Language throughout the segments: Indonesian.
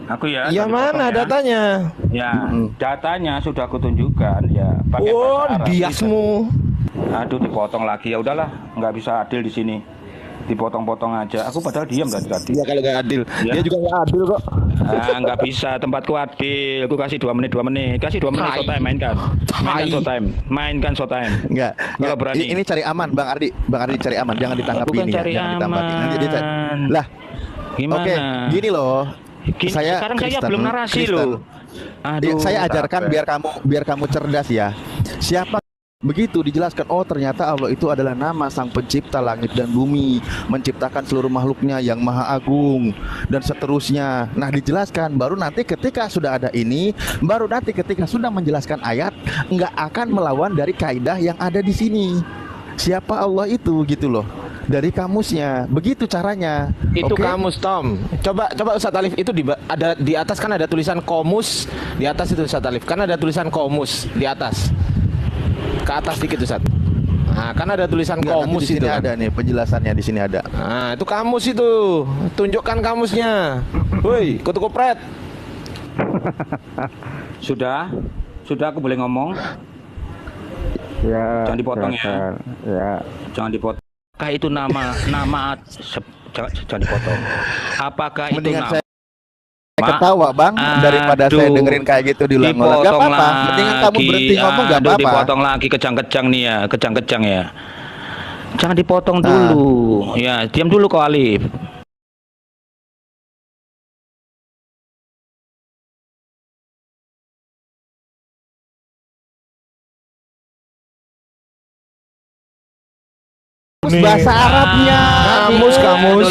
Aku ya, Ya jangan dipotong mana ya. datanya? Ya, datanya sudah aku tunjukkan ya, pakai Oh, bahasa Arab. biasmu. Aduh, dipotong lagi ya udahlah, nggak bisa adil di sini. Dipotong-potong aja. Aku padahal diam dari tadi. Ya kalau nggak adil, Ya. dia juga nggak adil kok. Ah, nggak bisa, tempatku adil. Aku kasih 2 menit, 2 menit. Kasih 2 menit Tai. showtime, mainkan. Mainkan Tai. showtime. Mainkan showtime. Enggak, Kalau berani. Ini cari aman, Bang Ardi. Bang Ardi cari aman, jangan ditanggapi Bukan ini ya, cari jangan ditanggapi. Nanti dia aman. lah. Gimana? Oke, gini loh. Sekarang saya Kristen, belum narasi Kristen. loh. Ya, saya ajarkan capek. biar kamu cerdas ya. Siapa begitu dijelaskan, oh ternyata Allah itu adalah nama Sang Pencipta langit dan bumi, menciptakan seluruh makhluknya yang maha agung dan seterusnya. Nah, dijelaskan baru nanti ketika sudah ada ini, baru nanti ketika sudah menjelaskan ayat, nggak akan melawan dari kaidah yang ada di sini. Siapa Allah itu gitu loh. Dari kamusnya, begitu caranya. Itu Oke? kamus, Tom. Coba Ustadz Alif, itu ada di atas kan ada tulisan komus, di atas itu Ustadz Alif. Kan ada tulisan komus di atas. Ke atas dikit Ustadz. Nah, kan ada tulisan Nggak, nanti komus di sini itu kan. ada nih penjelasannya, di sini ada. Nah, itu kamus itu. Tunjukkan kamusnya. Woi, kutu kopret. Sudah aku boleh ngomong. Ya, Jangan dipotong ya. silakan. Ya. Jangan dipotong. Apakah itu jangan dipotong. Apakah itu Mendingan nama? saya ketawa, Bang, daripada saya Aduh, dengerin kayak gitu diulang-ulang. Gak dipotong apa-apa. Mendingan kamu lagi. berhenti ngomong, gak Aduh, apa-apa. dipotong lagi, kejang-kejang nih ya, kejang-kejang ya. Jangan dipotong Nah. dulu. Ya, diam dulu kok Alif. Bahasa Arabnya. Kamus. Aduh, Paul.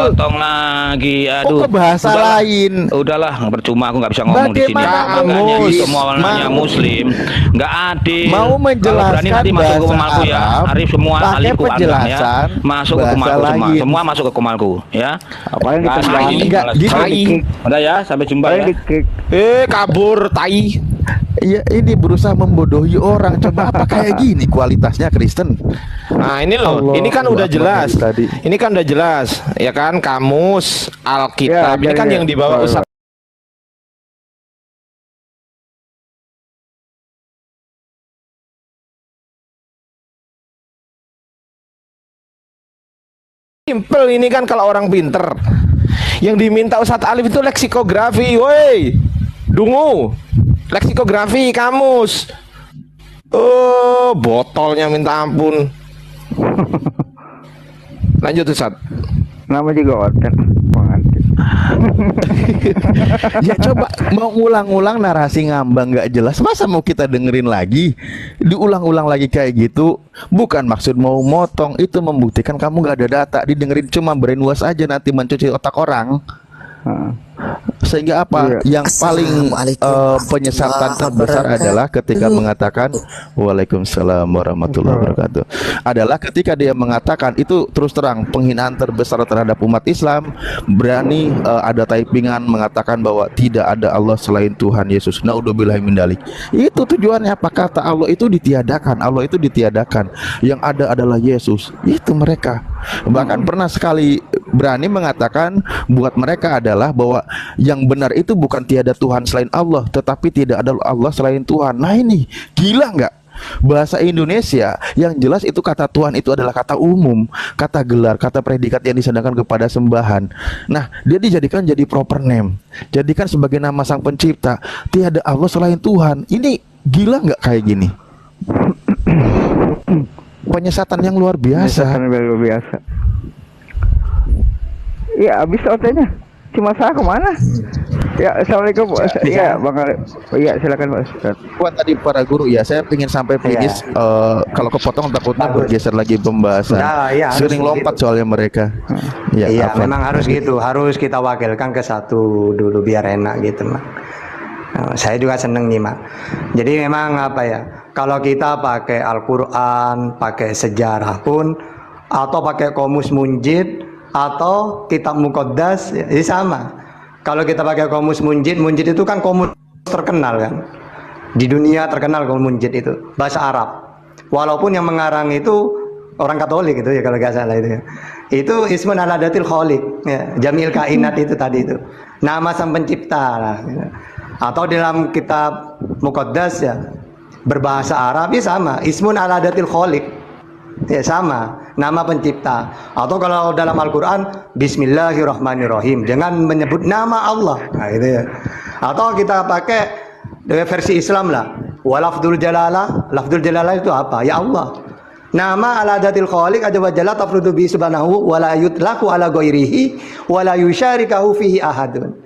dipotong lagi. Kok Aduh. ke bahasa Udahlah. lain? Udahlah, percuma aku nggak bisa ngomong di sini. Bagaimana Makanya kamus? semua yang muslim nggak adil. Mau Kalau berani nanti menjelaskan masuk ke bahasa komalku ya. Arab, Arif semua pakai alifku anda ya. penjelasan Masuk ke bahasa komalku semua. lain. Semua masuk ke komalku ya. Apa yang Nggak ditendang? ada ini, Enggak, malas. gitu. Udah ya, sampai jumpa Apa yang ya. di-kick? Kabur tai. Iya, ini berusaha membodohi orang. Coba apa kayak gini kualitasnya Kristen? Nah, ini loh. Allah. Ini kan udah Akbar jelas. tadi. Ini kan udah jelas. Ya kan, kamus, Alkitab. Ya, Ini kan ya. yang dibawa Oh, Ustadz. Simple ini kan kalau orang pinter. Yang diminta Ustadz Alif itu leksikografi, woi. Dungu. Leksikografi, kamus. Oh, botolnya minta ampun. Lanjut Ustadz. Nama juga order pengantin. Ya coba mau ulang-ulang narasi ngambang nggak jelas, masa mau kita dengerin lagi diulang-ulang lagi kayak gitu? Bukan maksud mau motong, itu membuktikan kamu nggak ada data, didengerin cuma brainwash aja, nanti mencuci otak orang. Sehingga apa Iya. yang paling penyesatan terbesar adalah ketika mengatakan Waalaikumsalam warahmatullahi wabarakatuh, adalah ketika dia mengatakan itu terus terang penghinaan terbesar terhadap umat Islam, berani ada typingan mengatakan bahwa tidak ada Allah selain Tuhan Yesus. Naudzubillahi min dzalik. Itu tujuannya apa? Kata Allah itu ditiadakan, Allah itu ditiadakan, yang ada adalah Yesus. Itu mereka bahkan pernah sekali berani mengatakan buat mereka adalah bahwa yang benar itu bukan tiada Tuhan selain Allah, tetapi tidak ada Allah selain Tuhan. Nah ini gila nggak? Bahasa Indonesia yang jelas itu kata Tuhan itu adalah kata umum, kata gelar, kata predikat yang disandarkan kepada sembahan. Nah, dia dijadikan jadi proper name, jadikan sebagai nama Sang Pencipta. Tiada Allah selain Tuhan. Ini gila nggak kayak gini? Penyesatan yang luar biasa. Penyesatan yang luar biasa. Iya, habis OT-nya. Cuma saya kemana? Ya, assalamualaikum. Iya, Bang Arif. Iya, silakan Pak Ustaz. Buat tadi para guru ya, saya ingin sampai finish. Kalau kepotong takutnya bergeser lagi pembahasan. Nah, iya, harus Sering lompat begitu. soalnya mereka. Ya, Iya, apa? memang harus gitu. Harus kita wakilkan ke satu dulu biar enak gitu, Mak. Nah, saya juga seneng nyimak. Jadi memang apa ya? Kalau kita pakai Al-Qur'an, pakai sejarah pun, atau pakai Qomus Munjid, atau kitab Muqaddas, ya sama. Kalau kita pakai Qomus Munjid, Munjid itu kan komus terkenal kan. Di dunia terkenal Qomus Munjid itu bahasa Arab. Walaupun yang mengarang itu orang Katolik itu ya kalau nggak salah itu ya. Itu ismun ala datil khaliq ya, jamil kainat itu tadi itu. Nama sang pencipta lah. Gitu. Atau dalam kitab Muqaddas ya berbahasa Arab ya sama, ismun ala datil khaliq. Ya sama, nama pencipta. Atau kalau dalam Al-Qur'an bismillahirrahmanirrahim dengan menyebut nama Allah. Nah, itu ya. Atau kita pakai versi Islam lah. Walafdul jalalah, lafdul jalalah itu apa? Ya Allah. Nama ala datil khaliq azza wa jalla tafrudu bi subhanahu wa la yutlaqu ala ghairihi wa la yusyarikahu fihi ahadun.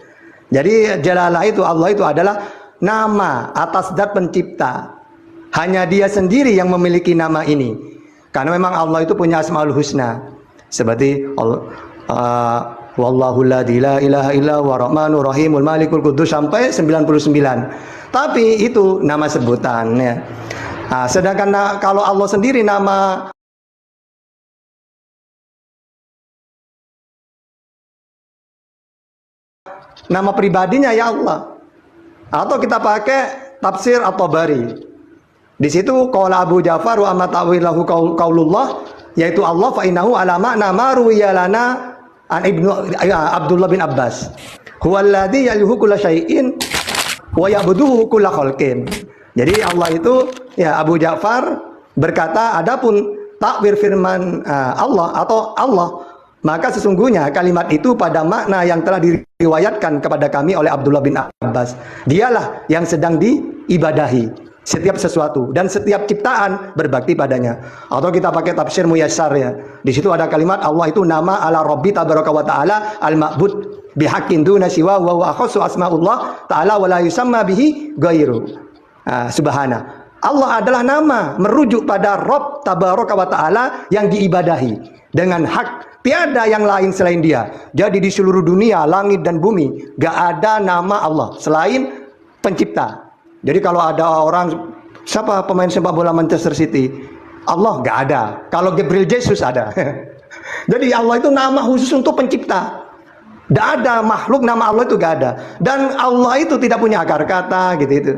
Jadi jalalah itu Allah itu adalah nama atas zat pencipta. Hanya dia sendiri yang memiliki nama ini. Karena memang Allah itu punya asmaul husna. Seperti wallahu la ilaha illa huwa rahmanur rahimul malikul quddus sampai 99. Tapi itu nama sebutan ya. Nah, sedangkan kalau Allah sendiri nama pribadinya ya Allah. Atau kita pakai tafsir At-Tabari. Di situ qala Abu Ja'far wa amma ta'wilahu qaulullah, yaitu Allah fa innahu ala ma'na ma ruwiya lana an Abdullah bin Abbas. Huwallazi yalhu kulla syai'in wa ya'buduhu kulla khalqin. Jadi Allah itu ya Abu Ja'far berkata adapun takwir firman Allah atau Allah, maka sesungguhnya kalimat itu pada makna yang telah diriwayatkan kepada kami oleh Abdullah bin Abbas. Dialah yang sedang diibadahi setiap sesuatu dan setiap ciptaan berbakti padanya. Atau kita pakai tafsir Muyassar ya. Di situ ada kalimat Allah itu nama ala Rabbi tabaraka wa taala al-ma'bud bihaqqin duna siwa wa huwa akhassu asmaullah taala wa la yusamma bihi ghairu. Subhana. Allah adalah nama merujuk pada Rabb tabaraka wa taala yang diibadahi dengan hak. Tiada yang lain selain dia. Jadi di seluruh dunia, langit dan bumi, gak ada nama Allah selain pencipta. Jadi kalau ada orang, siapa pemain sepak bola Manchester City, Allah gak ada. Kalau Gabriel Jesus ada. Jadi Allah itu nama khusus untuk pencipta. Gak ada makhluk nama Allah itu gak ada. Dan Allah itu tidak punya akar kata gitu itu.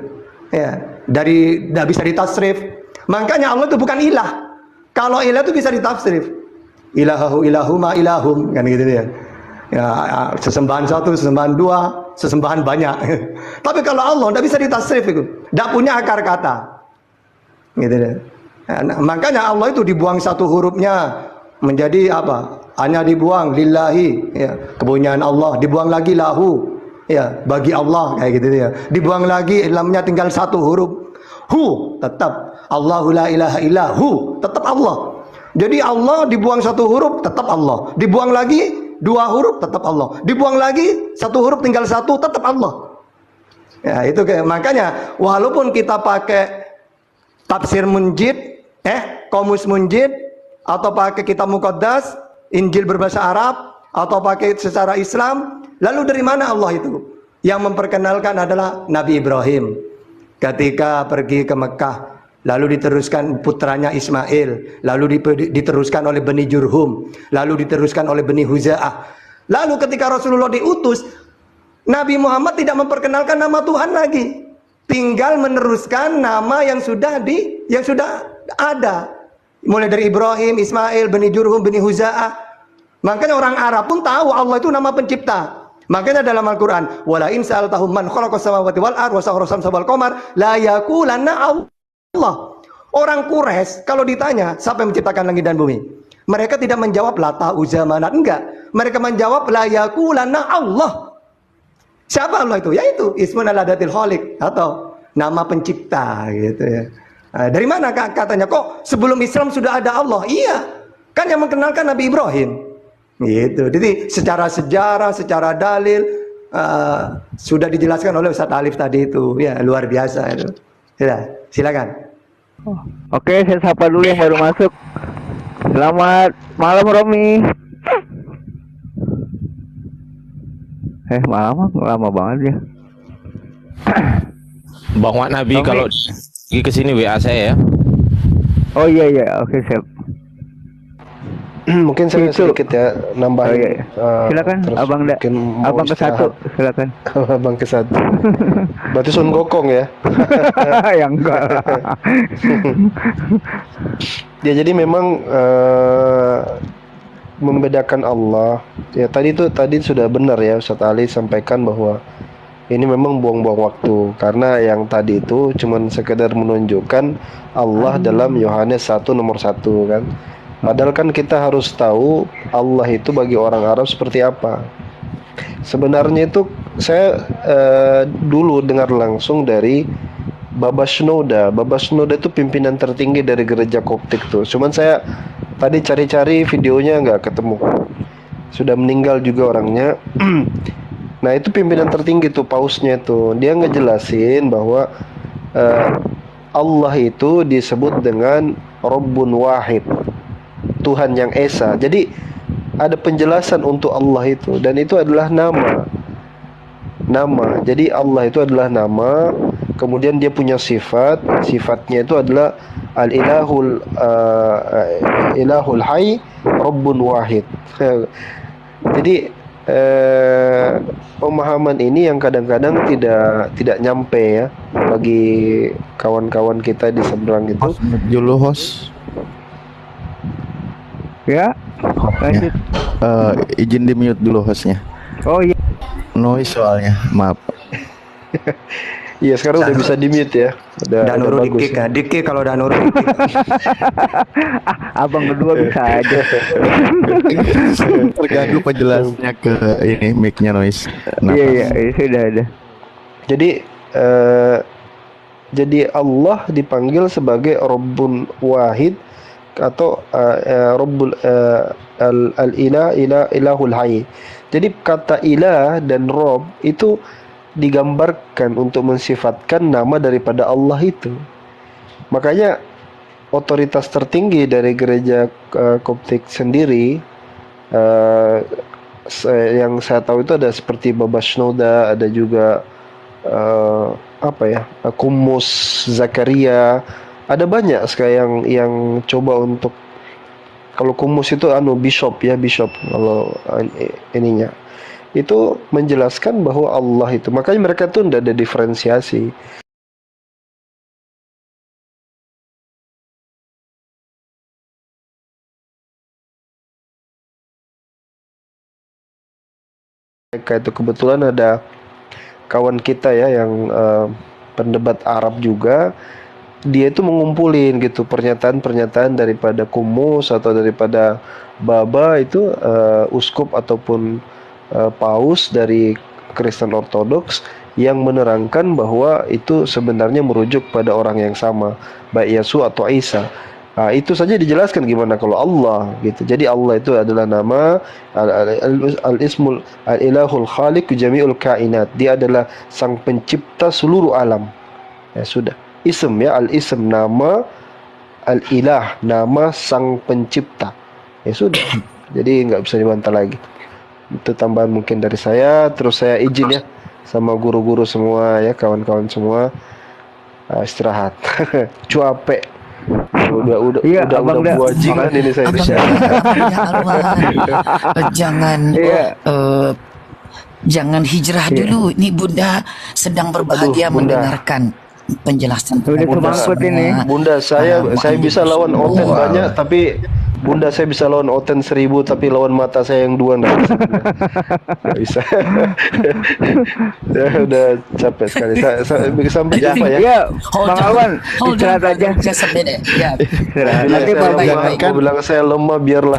Ya, tidak bisa ditasrif. Makanya Allah itu bukan ilah. Kalau ilah itu bisa ditafsirif. Ilahu ilahu ma ilahum kan gitu ya. Ya, sesembahan satu, sesembahan dua, sesembahan banyak. Tapi kalau Allah tidak bisa ditasrif itu, tidak punya akar kata. Gitu ya. Nah, makanya Allah itu dibuang satu hurufnya menjadi apa? Hanya dibuang lillahi, ya, kepunyaan Allah. Dibuang lagi lahu, ya, bagi Allah kayak gitu ya. Dibuang lagi lamnya tinggal satu huruf. Hu tetap Allahu la ilaha illa hu, tetap Allah. Jadi Allah dibuang satu huruf tetap Allah. Dibuang lagi dua huruf tetap Allah. Dibuang lagi satu huruf tinggal satu tetap Allah. Ya, itu kayak makanya walaupun kita pakai tafsir Munjid, Qamus Munjid atau pakai kitab Muqaddas, Injil berbahasa Arab atau pakai secara Islam, lalu dari mana Allah itu? Yang memperkenalkan adalah Nabi Ibrahim ketika pergi ke Mekah, lalu diteruskan putranya Ismail, lalu diteruskan oleh Bani Jurhum, lalu diteruskan oleh Bani Huza'ah. Lalu ketika Rasulullah diutus, Nabi Muhammad tidak memperkenalkan nama Tuhan lagi, tinggal meneruskan nama yang sudah ada, mulai dari Ibrahim, Ismail, Bani Jurhum, Bani Huza'ah. Makanya orang Arab pun tahu Allah itu nama pencipta. Makanya dalam Al-Quran, wala in sa'altahum man khalaqas samawati wal ardh wa sakhkhara syamsa wal qamar la yaqulanna Allah. Orang Quraisy kalau ditanya siapa yang menciptakan langit dan bumi, mereka tidak menjawab Lata, Uzza, Manat, enggak. Mereka menjawab la yaqulanna Allah. Siapa Allah itu? Yaitu ismun ala datil khaliq atau nama pencipta gitu ya. Dari mana katanya kok sebelum Islam sudah ada Allah? Iya. Kan yang mengenalkan Nabi Ibrahim. Gitu. Jadi secara sejarah, secara dalil sudah dijelaskan oleh Ustaz Alif tadi itu. Ya, luar biasa itu. Ya, silakan. Oke, saya sapa dulu yang baru masuk. Selamat malam Romi. Lama banget ya. Bang Wan Nabi Romi. kalau ke sini WA saya ya. Oh iya, oke siap. Mungkin saya Itu. sedikit ya nambahin. Oh, iya, iya. Silakan, terus abang mungkin mau abang ke satu, istirahat. silakan. Abang ke satu. Berarti Sun Gokong ya. Yang enggak lah. Ya jadi memang membedakan Allah. Ya tadi sudah benar ya Ustadz Ali sampaikan bahwa ini memang buang-buang waktu karena yang tadi itu cuman sekedar menunjukkan Allah dalam Yohanes 1 nomor 1 kan. Padahal kan kita harus tahu Allah itu bagi orang Arab seperti apa. Sebenarnya itu saya dulu dengar langsung dari Baba Shnoda. Baba Shnoda itu pimpinan tertinggi dari gereja Koptik tuh. Cuman saya tadi cari-cari videonya nggak ketemu. Sudah meninggal juga orangnya. Nah itu pimpinan tertinggi tuh pausnya itu. Dia ngejelasin bahwa Allah itu disebut dengan Rabbun Wahid, Tuhan yang Esa. Jadi ada penjelasan untuk Allah itu, dan itu adalah nama. Jadi Allah itu adalah nama. Kemudian dia punya sifat. Sifatnya itu adalah Al-Ilahul Ilahul Hayy Rabbun Wahid. Jadi pemahaman ini yang kadang-kadang tidak nyampe ya bagi kawan-kawan kita di seberang itu. Dulu host. Ya, lanjut. Izin di mute dulu hostnya. Oh iya. Noise soalnya, maaf. Iya sekarang udah bisa di mute ya. Udah Danuru bagus. dikik ya. Dikik kalau Danuru dikik. Abang kedua bisa aja. Terganggu penjelasnya ke ini mic-nya noise. Iya, sudah ada. Jadi Allah dipanggil sebagai Rabbun Wahid atau Rabbul Ilahul Hayy. Jadi kata ilah dan Rabb itu digambarkan untuk mensifatkan nama daripada Allah itu. Makanya otoritas tertinggi dari gereja Koptik sendiri yang saya tahu itu ada seperti Baba Shnoda, ada juga Kumus Zakaria, ada banyak sekali yang coba untuk, kalau Kumus itu bishop kalau ininya itu menjelaskan bahwa Allah itu, makanya mereka tuh tidak ada diferensiasi. Mereka itu kebetulan ada kawan kita ya yang pendebat Arab juga, dia itu mengumpulin gitu pernyataan-pernyataan daripada Kumus atau daripada Baba itu uskup ataupun paus dari Kristen Ortodoks yang menerangkan bahwa itu sebenarnya merujuk pada orang yang sama, baik Yesus atau Isa. Nah, itu saja dijelaskan gimana kalau Allah gitu. Jadi Allah itu adalah nama al-ismul al-ilahul khaliq jami'ul kainat. Dia adalah sang pencipta seluruh alam. Ya sudah. Ism ya, al-ism nama, al-ilah nama sang pencipta. Ya sudah. Jadi nggak bisa dibantah lagi. Itu tambahan mungkin dari saya. Terus saya izin ya sama guru-guru semua ya, kawan-kawan semua istirahat. Capek. Udah buajingan ini saya. Jangan hijrah dulu. Ini Bunda sedang berbahagia mendengarkan penjelasan. Udah semangkut ini. Bunda, saya bisa lawan Oten banyak, tapi Bunda saya bisa lawan Oten 1000, tapi lawan mata saya yang 2 nggak bisa. Saya udah capek sekali. Sampai jumpa ya. Iya, Bang Alwan, istirahat aja. Nanti Bapak bilang saya lemah, biarlah.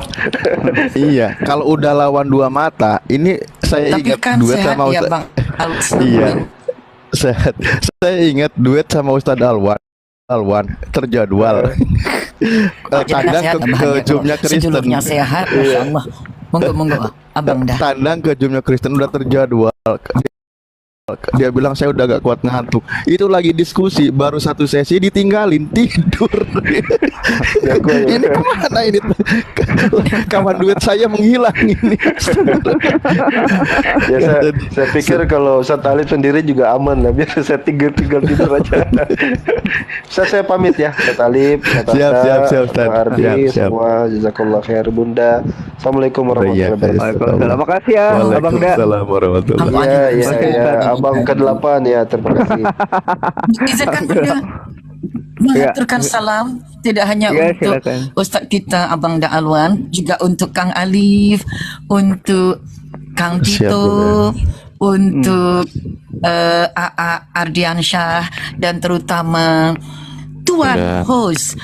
Iya, kalau udah lawan 2 mata, ini saya ingat kan duet sehat sama ya, Ustaz. Bang. Iya. Saya ingat duet sama Ustadz Alwan terjadwal. Tandang ke Zoom-nya Kristen. Sejulurnya sehat, Masya Allah. Monggo, Abang dah. Tandang ke Zoom-nya Kristen udah terjadwal. Dia bilang saya udah gak kuat ngantuk. Itu lagi diskusi, baru satu sesi ditinggalin tidur. Ini kemana ini? Kapan duit saya menghilang ini? Ya saya pikir kalau Ustadz Alif sendiri juga aman lah, biar saya tinggal tidur aja. Saya pamit ya, Ustadz Alif, Siap, Ustadz. Bang Ardi, Siap. semua jazakallah khair Bunda. Assalamualaikum warahmatullahi wabarakatuh. Waalaikumsalam. Makasih ya, Abang Da. Waalaikumsalam warahmatullahi Ya, Abang ke-8 ya, terima kasih. Izinkan Bunda mengaturkan salam tidak hanya Ya, untuk silakan. Ustaz kita Abang Da Alwan, juga untuk Kang Alif, untuk Kang Siap, Tito, untuk AA Ardiansyah, dan terutama Tuan Ya. host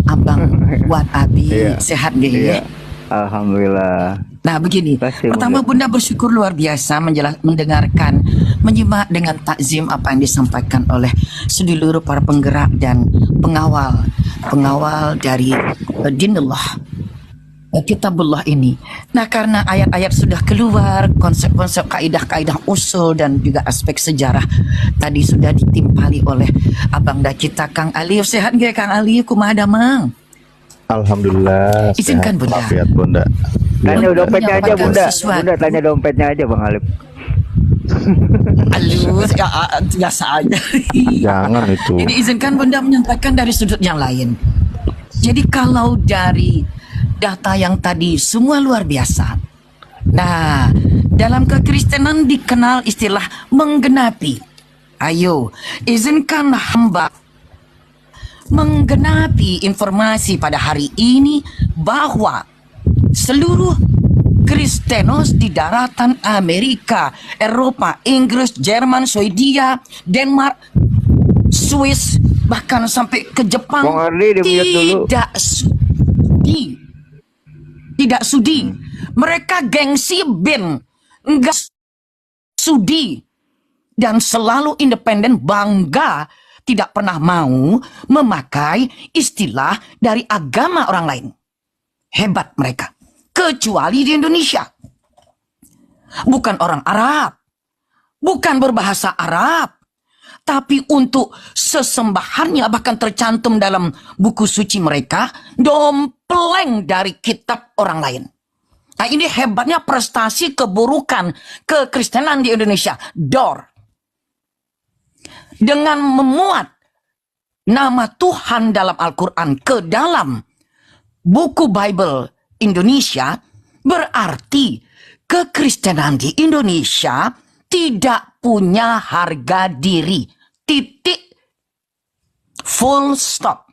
Abang Wan Abi. Sehat nggih ya? Alhamdulillah. Nah begini, Terima kasih, pertama Bunda bersyukur luar biasa mendengarkan, menyimak dengan takzim apa yang disampaikan oleh seluruh para penggerak dan pengawal dari dinullah, kitabullah ini. Nah karena ayat-ayat sudah keluar, konsep-konsep kaidah-kaidah usul dan juga aspek sejarah tadi sudah ditimpali oleh Abang Da kita Kang Alif. Sehat nggih Kang Alif? Kumaha damang? Alhamdulillah. Izinkan, sehat Bunda. walafiat, Bunda. Tanya dompetnya aja, menyampaikan Bunda. sesuatu. Bunda tanya dompetnya aja, Bang Alif. Halus, ya, biasa aja. Jangan itu. Jadi izinkan Bunda menyampaikan dari sudut yang lain. Jadi kalau dari data yang tadi semua luar biasa. Nah, dalam kekristenan dikenal istilah menggenapi. Ayo, izinkan hamba menggenapi informasi pada hari ini bahwa seluruh Kristenos di daratan Amerika, Eropa, Inggris, Jerman, Swedia, Denmark, Swiss, bahkan sampai ke Jepang Bang Ardi, di-mute dulu. tidak sudi. Mereka gengsi enggak sudi dan selalu independen, bangga, tidak pernah mau memakai istilah dari agama orang lain. Hebat mereka. Kecuali di Indonesia. Bukan orang Arab. Bukan berbahasa Arab. Tapi untuk sesembahannya bahkan tercantum dalam buku suci mereka, dompleng dari kitab orang lain. Nah ini hebatnya prestasi keburukan kekristenan di Indonesia. Dengan memuat nama Tuhan dalam Al-Quran ke dalam buku Bible Indonesia, berarti kekristenan di Indonesia tidak punya harga diri. Titik. Full stop.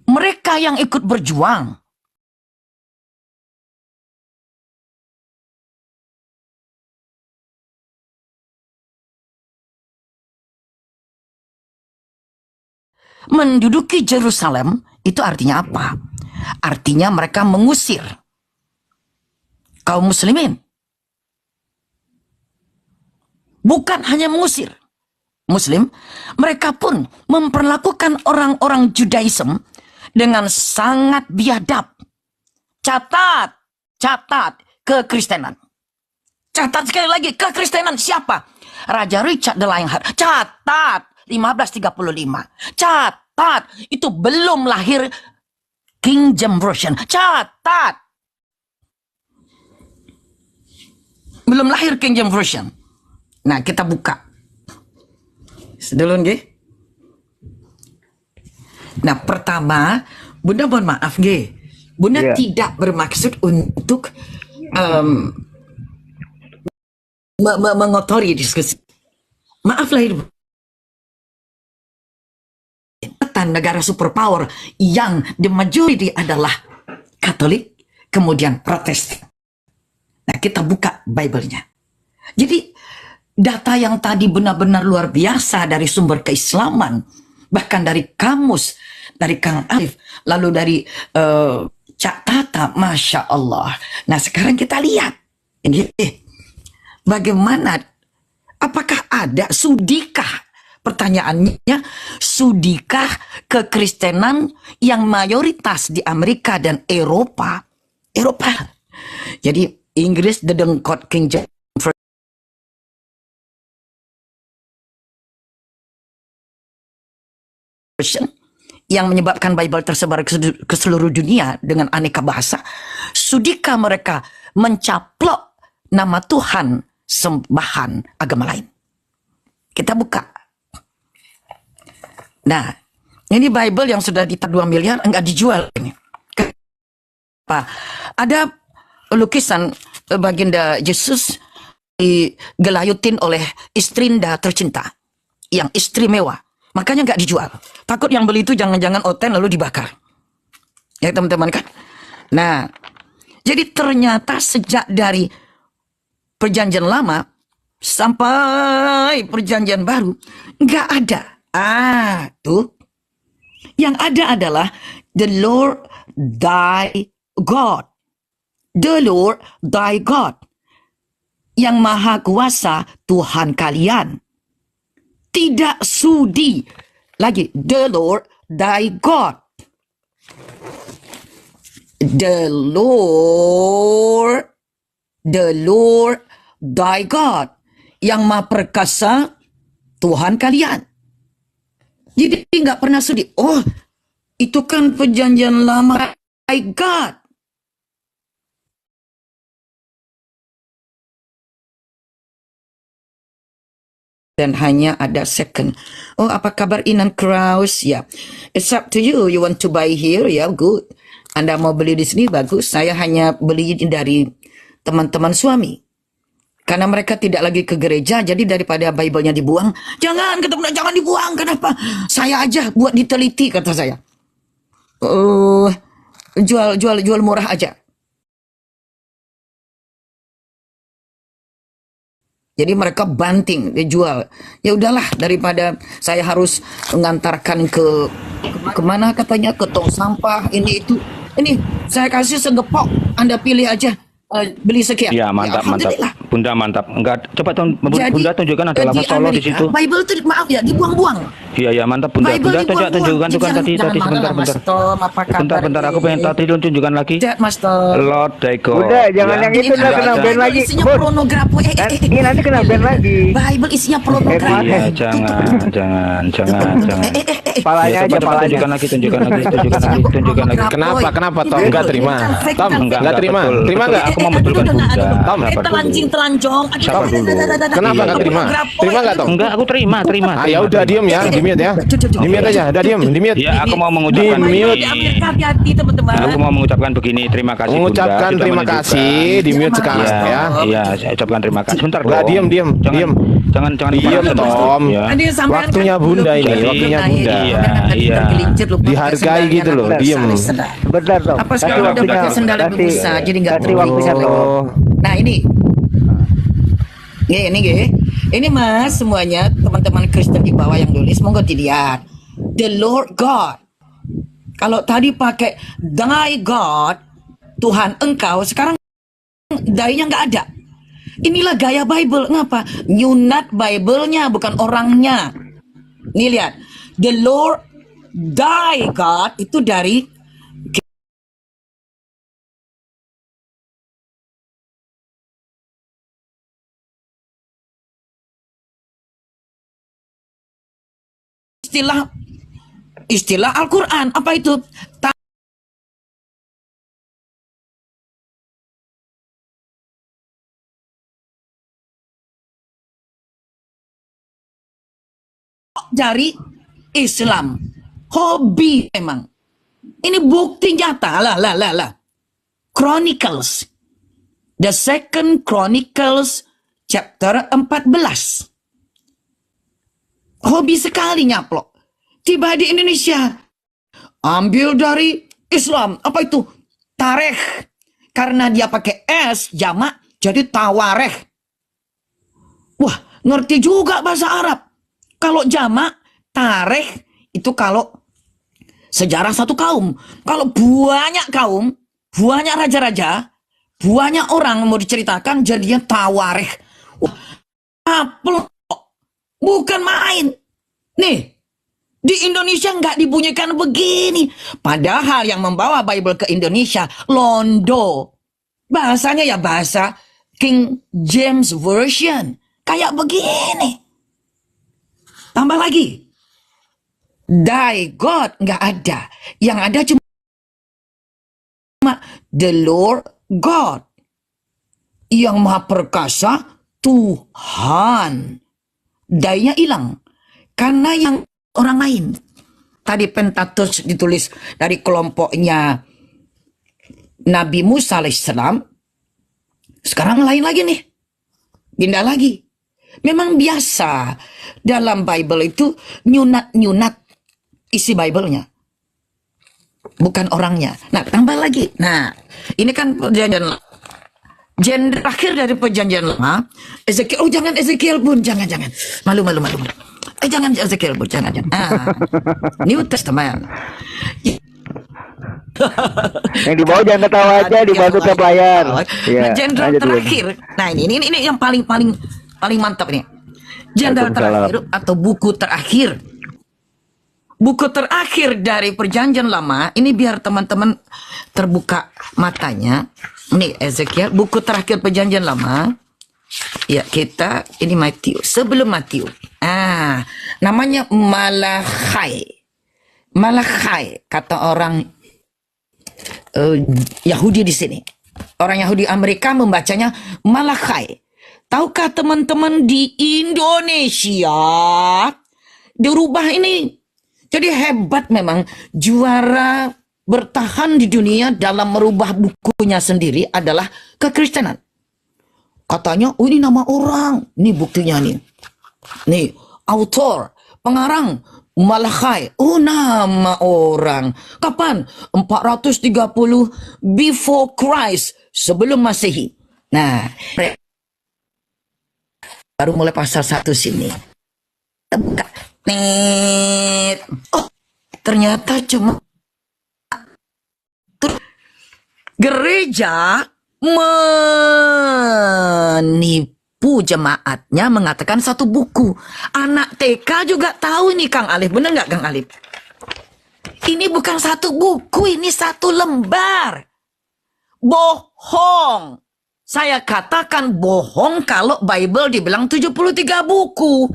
Mereka yang ikut berjuang menduduki Yerusalem, itu artinya apa? Artinya mereka mengusir kaum muslimin. Bukan hanya mengusir Muslim, mereka pun memperlakukan orang-orang Judaism dengan sangat biadab. Catat kekristenan. Catat sekali lagi, kekristenan siapa? Raja Richard the Lionheart. Catat 1535. Catat, itu belum lahir King James Version. Catat. Belum lahir King James Version. Nah, kita buka. Sedulun nggih. Nah, pertama, Bunda mohon maaf nggih. Bunda tidak bermaksud untuk mengotori diskusi. Maaf lahir negara superpower yang the majority adalah Katolik, kemudian Protestan. Nah, kita buka Bible-nya. Jadi data yang tadi benar-benar luar biasa dari sumber keislaman, bahkan dari kamus, dari Kang Alif, lalu dari Cak Tata, Masya Allah. Nah sekarang kita lihat, ini bagaimana, apakah ada, sudikah, pertanyaannya, sudikah kekristenan yang mayoritas di Amerika dan Eropa, jadi Inggris dedengkot King James Version yang menyebabkan Bible tersebar ke seluruh dunia dengan aneka bahasa, sudikah mereka mencaplok nama Tuhan sembahan agama lain? Kita buka. Nah, ini Bible yang sudah di 2 miliar enggak dijual ini. Apa? Ada lukisan baginda Yesus digelayutin oleh istrinda tercinta yang istimewa. Makanya nggak dijual. Takut yang beli itu jangan-jangan oten lalu dibakar. Ya teman-teman kan? Nah, jadi ternyata sejak dari perjanjian lama sampai perjanjian baru nggak ada. Tuh. Yang ada adalah the Lord thy God. The Lord thy God. Yang maha kuasa Tuhan kalian. Tidak sudi. Lagi, the Lord thy God. The Lord thy God. Yang maha perkasa Tuhan kalian. Jadi nggak pernah sudi. Oh, itu kan perjanjian lama. My God. Dan hanya ada second. Oh, apa kabar Inan Kraus? Ya, it's up to you. You want to buy here? Ya, good. Anda mau beli di sini, bagus. Saya hanya beli dari teman-teman suami. Karena mereka tidak lagi ke gereja, jadi daripada Bible-nya dibuang, jangan dibuang. Kenapa? Saya aja buat diteliti, kata saya. Jual murah aja. Jadi mereka banting, dijual. Ya udahlah, daripada saya harus mengantarkan ke mana katanya, ke tong sampah ini itu. Ini saya kasih segepok, Anda pilih aja. Beli sekian. Ya, mantap, mantap. Bunda mantap. Enggak, coba Bunda tunjukkan ada lama Solo di situ. Bible itu maaf ya, dibuang-buang. Iya, mantap Bunda. Bunda tunjukkan tadi sebentar. Aku pengen tadi tunjukkan lagi. Mas Tom. Lord Daiko. Udah, jangan yang itu udah kena ban lagi. Isinya pornografi. Ini nanti kena ban lagi. Bible isinya pornografi. Iya, jangan. Palanya aja, palanya. Tunjukkan lagi. Kenapa Tom nggak terima? Tom nggak terima. Terima nggak? Aku membetulkan Bunda. Tom, telanjang. Sabar dulu. Kenapa nggak terima? Terima nggak Tom? Enggak, aku terima. Ya udah diem ya, di mute ya. Di mute aja, udah diem, di mute. Ya, aku mau mengucapkan Hati-hati teman-teman. Aku mau mengucapkan begini, terima kasih Bunda. Mengucapkan Sudah terima menunjukkan. kasih, di mute sekarang ya. Iya, saya ucapkan terima kasih. Sebentar Enggak, dong. diem. Jangan Diem Tom. Ya. Waktunya Bunda ini, waktunya Bunda. Iya. Dihargai gitu loh, diem. Sebentar, Tom. Apa sekarang udah pakai sendal berbusa, jadi nggak kasih waktunya, Tom. Oh, Nah ini ini mas semuanya teman-teman Kristen di bawah yang nulis, monggo dilihat. The Lord God. Kalau tadi pakai thy God, Tuhan engkau, sekarang thy-nya nggak ada. Inilah gaya Bible. Ngapa? Nyunat Bible-nya, bukan orangnya. Nih lihat, the Lord thy God itu dari istilah Al-Quran. Apa itu? Dari Islam. Hobi memang. Ini bukti nyata. Lah. Chronicles. The Second Chronicles chapter 14. Hobi sekali nyaplok. Tiba di Indonesia. Ambil dari Islam. Apa itu? Tarikh. Karena dia pakai S jamak jadi tawareh. Wah, ngerti juga bahasa Arab. Kalau jamak, tarikh itu kalau sejarah satu kaum. Kalau banyak kaum, banyak raja-raja, banyak orang mau diceritakan jadinya tawarikh. Wah, apel bukan main. Nih, di Indonesia nggak dibunyikan begini. Padahal yang membawa Bible ke Indonesia, Londo. Bahasanya ya bahasa King James Version. Kayak begini. Tambah lagi. Thy God, nggak ada. Yang ada cuma the Lord God, yang maha perkasa, Tuhan. Dayanya hilang karena yang orang lain. Tadi Pentatus ditulis dari kelompoknya Nabi Musa alaihissalam. Sekarang lain lagi nih, pindah lagi. Memang biasa dalam Bible itu nyunat isi Bible-nya, bukan orangnya. Nah, tambah lagi. Nah, ini kan perjanjian genre terakhir dari perjanjian lama. Ezekiel, oh jangan Ezekiel pun, jangan. Malu. Jangan Ezekiel pun, jangan. New Testament. Yang di bawah jangan ketawa aja, di bawah tetap layar. Nah, jenderal terakhir. Nah, ini yang paling mantap nih. Jenderal terakhir atau buku terakhir. Buku terakhir dari perjanjian lama, ini biar teman-teman terbuka matanya. Ini Ezekiel, buku terakhir perjanjian lama. Ya, ini Matius, sebelum Matius. Namanya Malachi. Malachi, kata orang Yahudi di sini. Orang Yahudi Amerika membacanya Malachi. Tahukah teman-teman di Indonesia dirubah ini? Jadi hebat memang, juara bertahan di dunia dalam merubah bukunya sendiri adalah kekristenan. Katanya, oh ini nama orang. Ini buktinya nih. Nih, autor, pengarang, Malachi. Oh nama orang. Kapan? 430 before Christ. Sebelum Masehi. Nah, baru mulai pasal 1 sini. Kita buka. Oh, ternyata cuma gereja menipu jemaatnya mengatakan satu buku. Anak TK juga tahu nih Kang Alif, bener nggak Kang Alif? Ini bukan satu buku, ini satu lembar. Bohong. Saya katakan bohong kalau Bible dibilang 73 buku.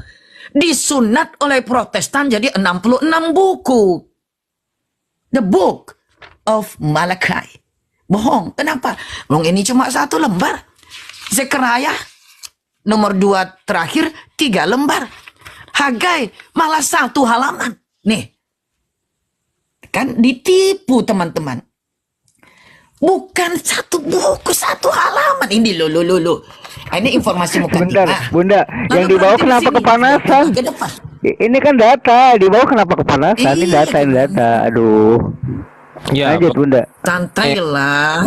Disunat oleh Protestan jadi 66 buku. The Book of Malachi. Bohong. Kenapa? Ini cuma satu lembar. Zechariah nomor 2 terakhir 3 lembar. Hagai malah 1 halaman. Nih. Kan ditipu teman-teman. Bukan satu buku, 1 halaman. Ini lo. Ini informasi muka. Bentar, Bunda. Yang di bawah kenapa kepanasan? Ini kan data. Di bawah kenapa kepanasan? Ini data. Aduh. Ya, lanjut Bunda. Santai lah.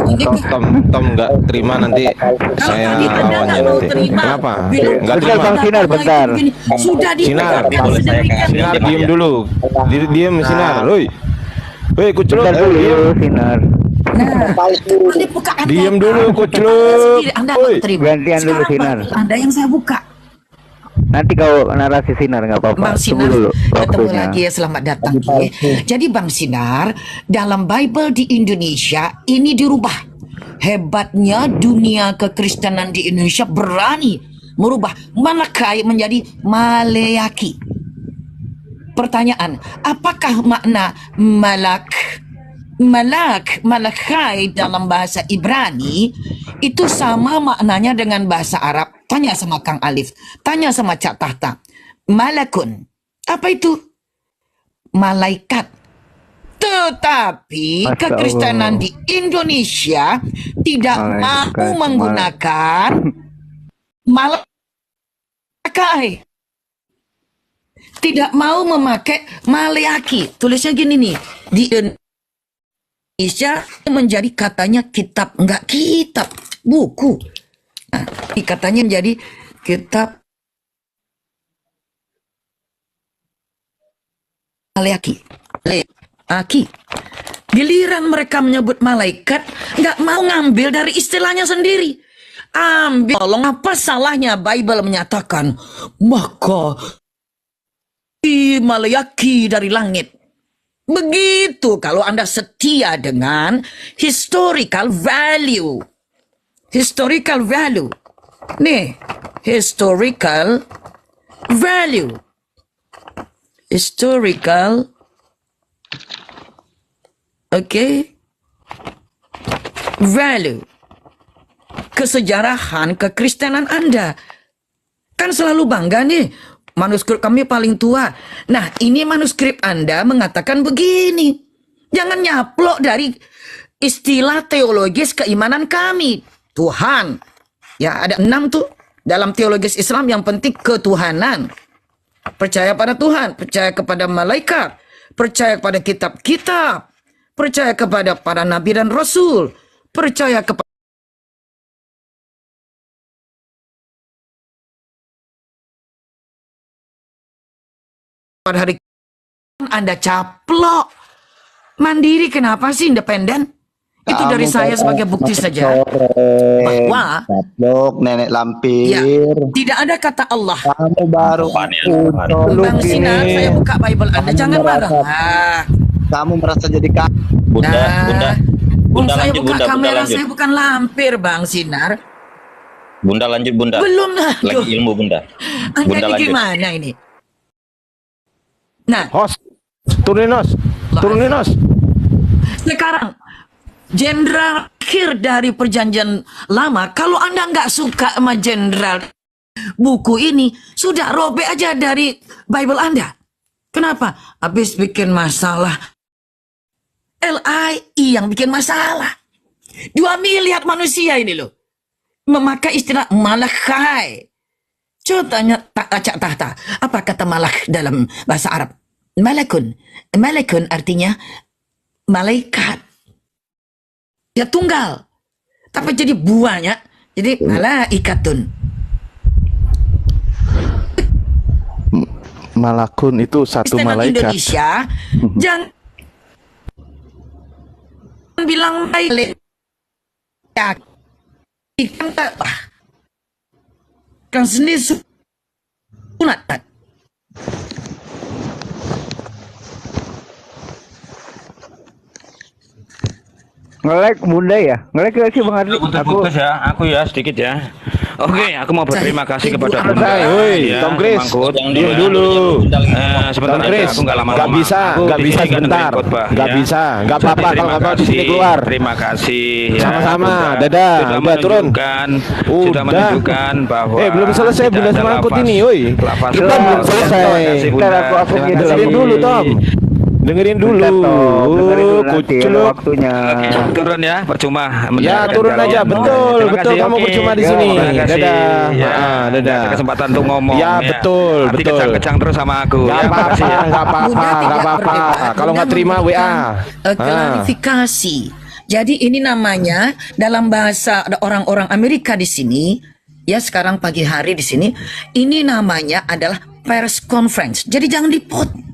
Tom nggak terima nanti saya lawannya nanti. Kenapa? Nggak terima. Bang Sinar bentar. Sudah Sinar diem dulu. Diem Sinar. Woi, kucluk. Dulu Sinar. Diem dulu kucluk. Gantian dulu Sinar. Anda yang saya buka. Nanti kau narasi Sinar nggak apa-apa. Bang Sinar, dulu ketemu waktunya. lagi ya, selamat datang. Jadi Bang Sinar, dalam Bible di Indonesia ini dirubah. Hebatnya dunia kekristenan di Indonesia berani merubah Malachi menjadi Maleaki. Pertanyaan, apakah makna Malachi dalam bahasa Ibrani itu sama maknanya dengan bahasa Arab? Tanya sama Kang Alif, tanya sama Cak Tahta. Malakun, apa itu? Malaikat. Tetapi kekristenan di Indonesia tidak mau menggunakan Malachi. Tidak mau memakai Maleaki. Tulisnya gini nih, di Indonesia menjadi katanya kitab, enggak kitab, buku. Nah, katanya menjadi kitab Maleaki. Giliran mereka menyebut malaikat, nggak mau ngambil dari istilahnya sendiri. Ambil, tolong, apa salahnya Bible menyatakan maka Maleaki dari langit. Begitu kalau Anda setia dengan historical value. Historical value. Nih, historical value. Historical Oke. Value. Kesejarahan, kekristenan Anda. Kan selalu bangga nih, manuskrip kami paling tua. Nah, ini manuskrip Anda mengatakan begini. Jangan nyaplok dari istilah teologis keimanan kami. Tuhan. Ya, ada 6 tuh. Dalam teologis Islam yang penting ketuhanan. Percaya pada Tuhan, percaya kepada malaikat, percaya kepada kitab-kitab, percaya kepada para nabi dan rasul, percaya kepada hari Anda caplok. Mandiri kenapa sih independen? Itu dari saya sebagai bukti saja bahwa Caplok, nenek lampir. ya, tidak ada kata Allah. Kamu baru Bang Sinar, saya buka Bible Anda, jangan marah. kamu merasa jadi Bunda, Bunda saya lanjut, buka Bunda kamera, lanjut. saya bukan lampir, Bang Sinar. Bunda lanjut, Bunda. Belum lah. Lagi ilmu, Bunda. Anda Bunda ini lanjut. gimana ini? Nah, Host, turunin host, turunin host. sekarang jenderal akhir dari perjanjian lama, kalau Anda nggak suka sama jenderal buku ini, sudah robek aja dari Bible Anda. Kenapa? Habis bikin masalah. LII yang bikin masalah. 2 miliar manusia ini loh. Memakai istilah malakai. Coba tanya acak tahta. Apa kata malak dalam bahasa Arab? Malakun. Malakun artinya malaikat. Ya tunggal. Tapi jadi buahnya. Jadi malaikatun. Malakun itu satu Istilah malaikat. Indonesia. Jangan bilang malaikat. Kan sendiri sunat. Nge-like Bunda ya? Nge-like gak sih Bang Ardi? Putus-putus ya, aku ya sedikit ya. Oke, aku mau berterima kasih kepada Bunda. Selesai, woi, Ya, Tom Chris. Mangkut. Diam dulu. Sebentar Tom aja, Chris, aku nggak lama-lama. nggak bisa, Aku nggak di bisa sini kan sebentar. dengerin khotbah, Nggak ya. bisa, nggak apa-apa kalau Terima nggak mau di sini kasih, keluar. Terima kasih. ya, Sama-sama, Bunda. dadah, Sudah udah turun. Sudah menunjukkan bahwa belum selesai tidak Bunda ada sama angkut lafaz- ini, woi. lafaz Kita Allah. belum selesai. Terima kasih, Bunda. Ntar aku Terima gitu kasih. Dengerin dulu Tom. Dengerin dulu. Bentar, Tom. Dengerin dulu nanti, ada Kuculuk. waktunya. Turun ya, percuma. Ya mendengarkan turun jalan. aja, betul, Terima betul kasih, kamu oke. percuma di Ya, sini. terima kasih. Dadah, Ya, dadah. ada kesempatan untuk ngomong. Ya, betul, Nanti betul. kecang-kecang terus sama aku. Nggak Ya, apa-apa, makasih ya. nggak apa-apa, Bunda nggak tidak apa-apa. berdebat, Kalau nggak Bunda terima WA. memberikan, klarifikasi. Jadi ini namanya dalam bahasa ada orang-orang Amerika di sini, ya sekarang pagi hari di sini, ini namanya adalah press conference. Jadi jangan dipotong.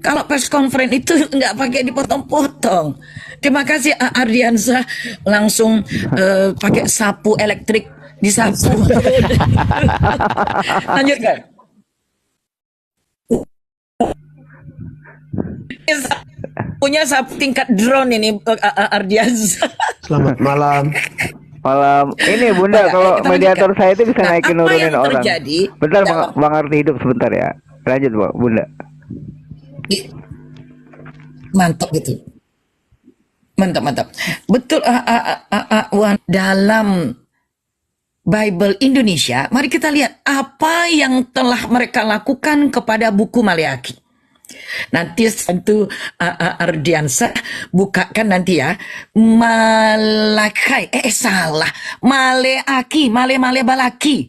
Kalau press conference itu nggak pakai dipotong-potong. Terima kasih Ardiansa langsung pakai sapu elektrik disapu. Lanjutkan. Punya sapu tingkat drone ini Ardiansa. Selamat malam. Malam ini Bunda, Baik, kalau kita mediator lanjutkan. saya itu bisa Nah, naikin apa nurunin yang orang. terjadi Bentar dalam- Bang Ardi hidup sebentar ya. Lanjut Bunda. Mantap gitu. Mantap. Betul Wan, dalam Bible Indonesia, mari kita lihat apa yang telah mereka lakukan kepada buku Maleaki. Nanti tentu Ardiansa bukakan nanti ya. Malakai, salah. Maleaki, male balaki.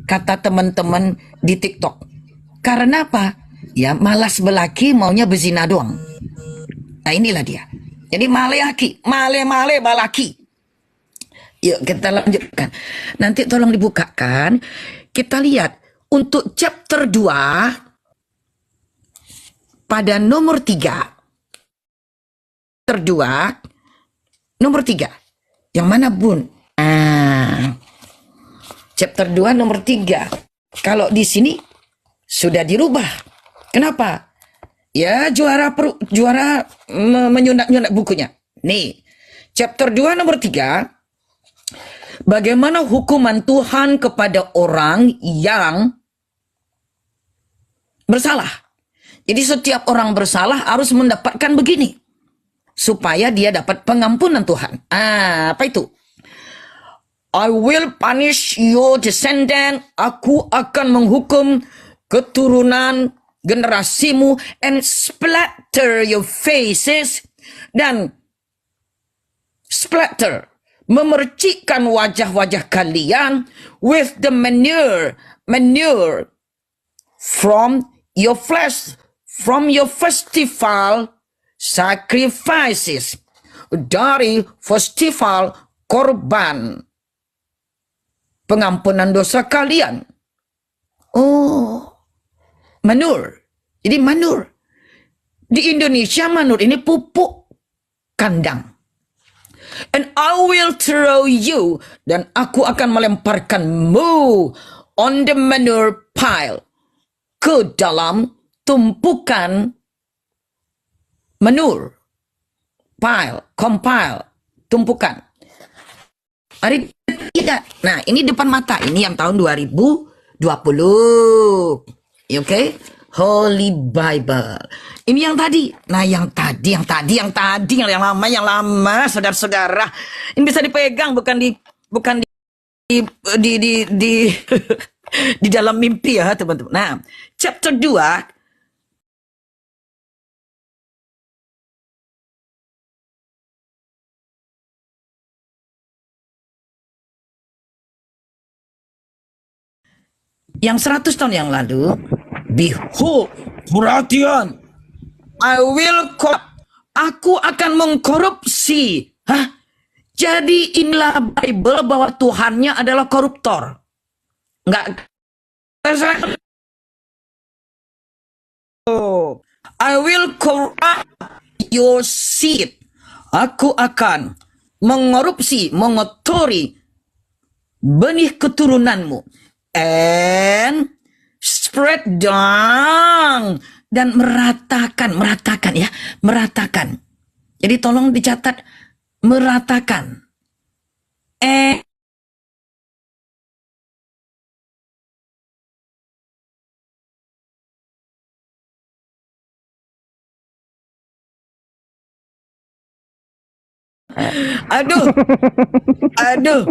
Kata teman-teman di TikTok. Karena apa? Ya malas belaki maunya bezina doang. Nah inilah dia. Jadi maleaki, male balaki. Yuk kita lanjutkan. Nanti tolong dibukakan. Kita lihat untuk chapter 2 pada nomor 3. Chapter 2 nomor 3. Yang mana Bun? Chapter 2 nomor 3. Kalau di sini sudah dirubah. Kenapa? Ya juara menyundak-nyundak bukunya. Nih, chapter 2 nomor 3. Bagaimana hukuman Tuhan kepada orang yang bersalah. Jadi setiap orang bersalah harus mendapatkan begini. supaya dia dapat pengampunan Tuhan. Apa itu? I will punish your descendant. Aku akan menghukum keturunan generasimu and splatter your faces, dan splatter, memercikkan wajah-wajah kalian with the manure from your flesh, from your festival sacrifices, dari festival korban pengampunan dosa kalian. Manure. Jadi manure. Di Indonesia manure ini pupuk kandang. And I will throw you, dan aku akan melemparkanmu on the manure pile, ke dalam tumpukan manure pile, compile, tumpukan. Hari tidak. Nah, ini depan mata. Ini yang tahun 2020. Oke? Holy Bible. Ini yang tadi. Nah, yang lama, saudara-saudara. Ini bisa dipegang, bukan di di dalam mimpi ya, teman-teman. Nah, chapter 2 yang 100 tahun yang lalu, behold, perhatian, aku akan mengkorupsi. Jadi inilah Bible bahwa Tuhannya adalah koruptor. Enggak. I will corrupt your seed. Aku akan mengorupsi, mengotori benih keturunanmu. And spread down, dan meratakan. Jadi tolong dicatat, meratakan. Aduh.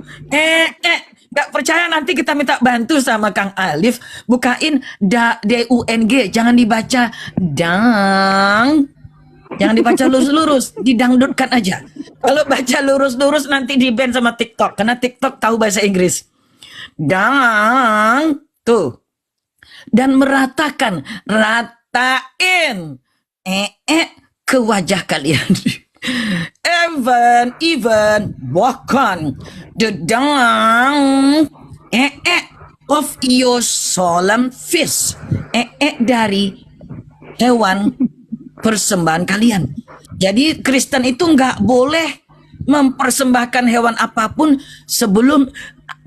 Gak percaya, nanti kita minta bantu sama Kang Alif. Bukain DUNG, jangan dibaca dang. Jangan dibaca lurus-lurus, didangdutkan aja. Kalau baca lurus-lurus nanti di-ban sama TikTok, karena TikTok tahu bahasa Inggris. Dang, tuh. Dan meratakan, ratain ke wajah kalian. Even bahkan the dung of your solemn feast, dari hewan persembahan kalian. Jadi Kristen itu nggak boleh mempersembahkan hewan apapun sebelum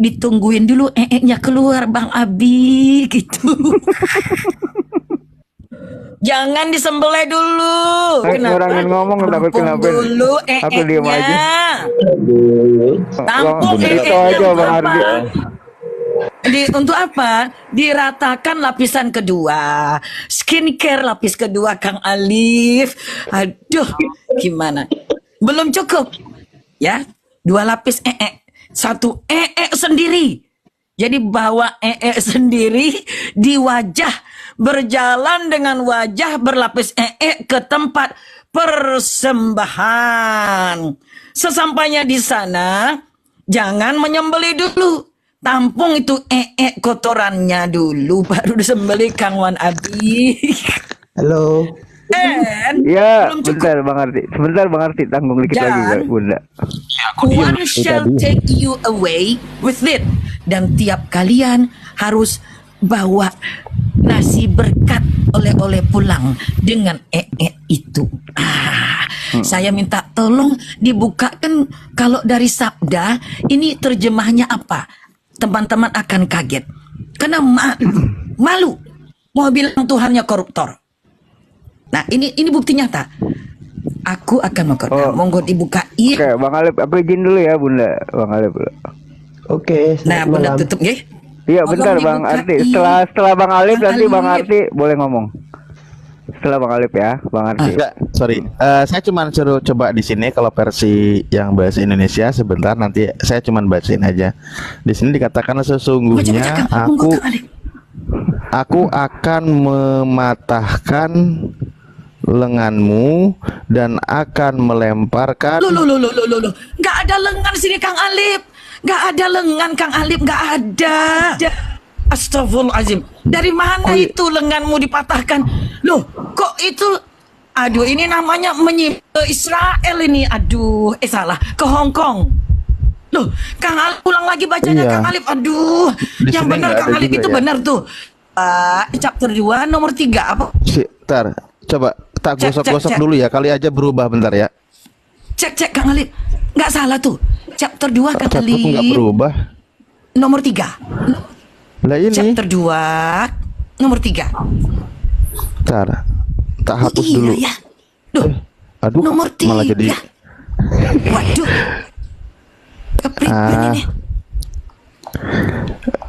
ditungguin dulu nya keluar, Bang Abi, gitu. Jangan disembelih dulu. Ngurangin ngomong, takut kenapa? Dulu Aku diam aja. Tampung itu aja, Bang Ardi. Untuk apa? Diratakan lapisan kedua. Skincare lapis kedua, Kang Alif. Aduh, gimana? Belum cukup. Ya, 2 lapis satu sendiri. Jadi bawa sendiri di wajah, berjalan dengan wajah berlapis ke tempat persembahan. Sesampainya di sana, jangan menyembelih dulu. Tampung itu kotorannya dulu, baru disembelih, Kang Wan Abi. Halo. Ya, bentar Bang Arti. Sebentar Bang Arti, tanggung dikit lagi Bunda. One shall take you away with it. Dan tiap kalian harus bawa nasi berkat oleh-oleh pulang dengan itu. Saya minta tolong dibukakan, kalau dari Sabda ini terjemahnya apa? Teman-teman akan kaget. Karena malu mau bilang Tuhannya koruptor. Nah, ini bukti nyata. Aku akan mengkoruptor. Monggo dibukain. Oke, Bang Alif, apa izin dulu ya, Bunda. Bang Alif. Oke. Nah, Bunda tutup ya. Iya, bentar Bang Arti. Setelah Bang Alif nanti Bang Arti boleh ngomong. setelah Bang Alif ya, Bang Arti. Enggak, sorry. Saya cuma suruh coba di sini kalau versi yang bahasa Indonesia sebentar, nanti saya cuma bacain aja. Di sini dikatakan sesungguhnya aku akan mematahkan lenganmu dan akan melemparkan. Loh. Nggak ada lengan sini Kang Alif. Nggak ada lengan Kang Alif, nggak ada. Astagfirullahaladzim. Dari mana itu lenganmu dipatahkan? Loh, kok itu? Aduh, ini namanya ke Israel ini. Aduh, salah. Ke Hong Kong. Loh, Kang Alif ulang lagi bacanya Kang Alif. Aduh, Di yang sini benar nggak Kang ada Alif juga itu ya? benar tuh. Chapter 2 nomor 3 apa? Bentar, coba tak Cek, gosok-gosok cek. dulu ya, kali aja berubah bentar ya. Cek Kang Alif. Nggak salah tuh. Chapter 2 Kang Chapter Alif. nggak berubah. Nomor 3. Lah ini. Chapter 2 nomor 3. Bentar, tak hapus Iya, dulu. ya. Duh, Aduh, nomor 3. malah jadi. Waduh. Kepriben ini.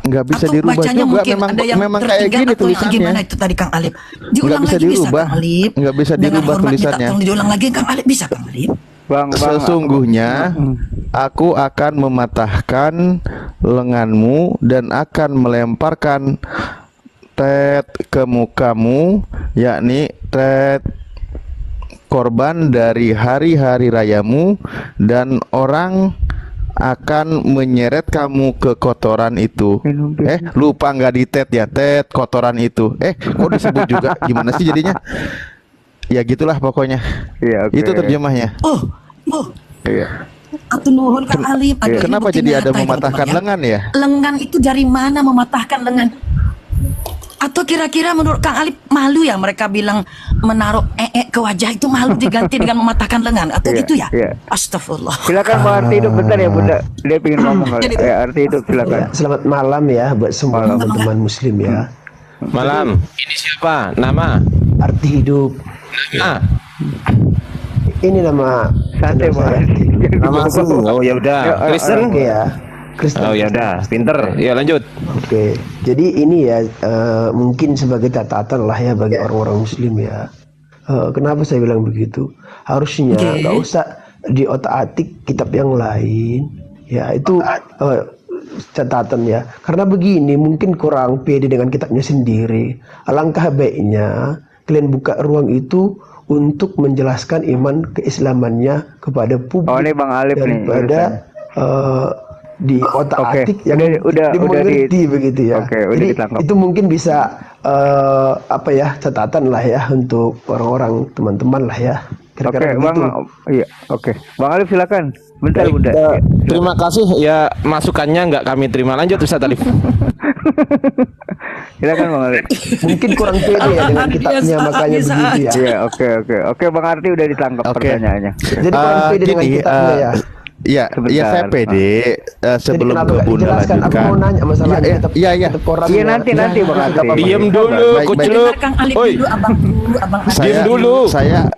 Nggak bisa Atau dirubah bacanya juga, mungkin ada yang memang kayak tertinggal gini atau yang tulisannya. gimana itu tadi Kang Alif? Nggak Diulang bisa lagi bisa dirubah. Kang Alif? Nggak bisa Dengan dirubah hormat minta tulisannya. tolong diulang lagi Kang Alif, bisa Kang Alif? Bang, Sesungguhnya aku akan mematahkan lenganmu dan akan melemparkan tet ke mukamu, yakni tet korban dari hari-hari rayamu, dan orang akan menyeret kamu ke kotoran itu. Lupa nggak di tet ya, tet kotoran itu. Kok disebut juga? Gimana sih jadinya? Ya gitulah pokoknya. Iya, oke. Itu terjemahnya. Oh. Iya. Atau nuhun Kang Alif. Aduh, ini Kenapa bukti jadi ada nyata ini, mematahkan teman-teman lengan ya? Lengan itu dari mana mematahkan lengan? Atau kira-kira menurut Kang Alif malu ya mereka bilang menaruh ke wajah itu malu diganti dengan mematahkan lengan atau Iya, gitu ya? iya. Astagfirullah. Silakan Bang Arti hidup bentar ya Bunda. Dia pengen ngomong kali. Ya, Arti hidup silakan. Ya, selamat malam ya buat semua teman-teman muslim ya. Malam. Ini siapa? Nama? Arti hidup. Ini nama Santai channel saya. Bang. Nama aku. Oh ya udah. Kristen. Oke ya. Kristen. Oh ya udah, pinter. Ya lanjut. Oke. Jadi ini ya mungkin sebagai catatan lah ya bagi orang-orang muslim ya. Kenapa saya bilang begitu? Harusnya nggak usah diotak-atik kitab yang lain. Ya itu catatan ya. Karena begini mungkin kurang pede dengan kitabnya sendiri. Alangkah baiknya kalian buka ruang itu untuk menjelaskan iman keislamannya kepada publik. Oh, ini Bang Alif daripada di otak-atik yang udah dimengerti begitu ya. Oke, udah Jadi ditangkap. itu mungkin bisa apa ya, catatan lah ya untuk orang-orang teman-teman lah ya. Oke, Kira-kira Bang. begitu. Iya, oke. Bang Alif silakan. Bentar, Baik, Bunda. terima kasih ya, masukannya nggak kami terima. Lanjut Ustaz Alif. Silakan Bang Alif. Mungkin kurang pede ya dengan kitabnya makanya begitu ya. Iya, oke. Oke, Bang Arti udah ditangkap pertanyaannya. Jadi kurang pede dengan kitabnya ya. Ya, saya pede sebelum kenapa ke nggak Bunda dijelaskan? Aku lanjutkan. mau nanya masalah kitab Iya. kitab Qurannya. Iya, nanti Bang Arti. Diam dulu, Baik, kucuk. Dengar Kang Alif Oi, dulu, abang Alif. diam dulu. Saya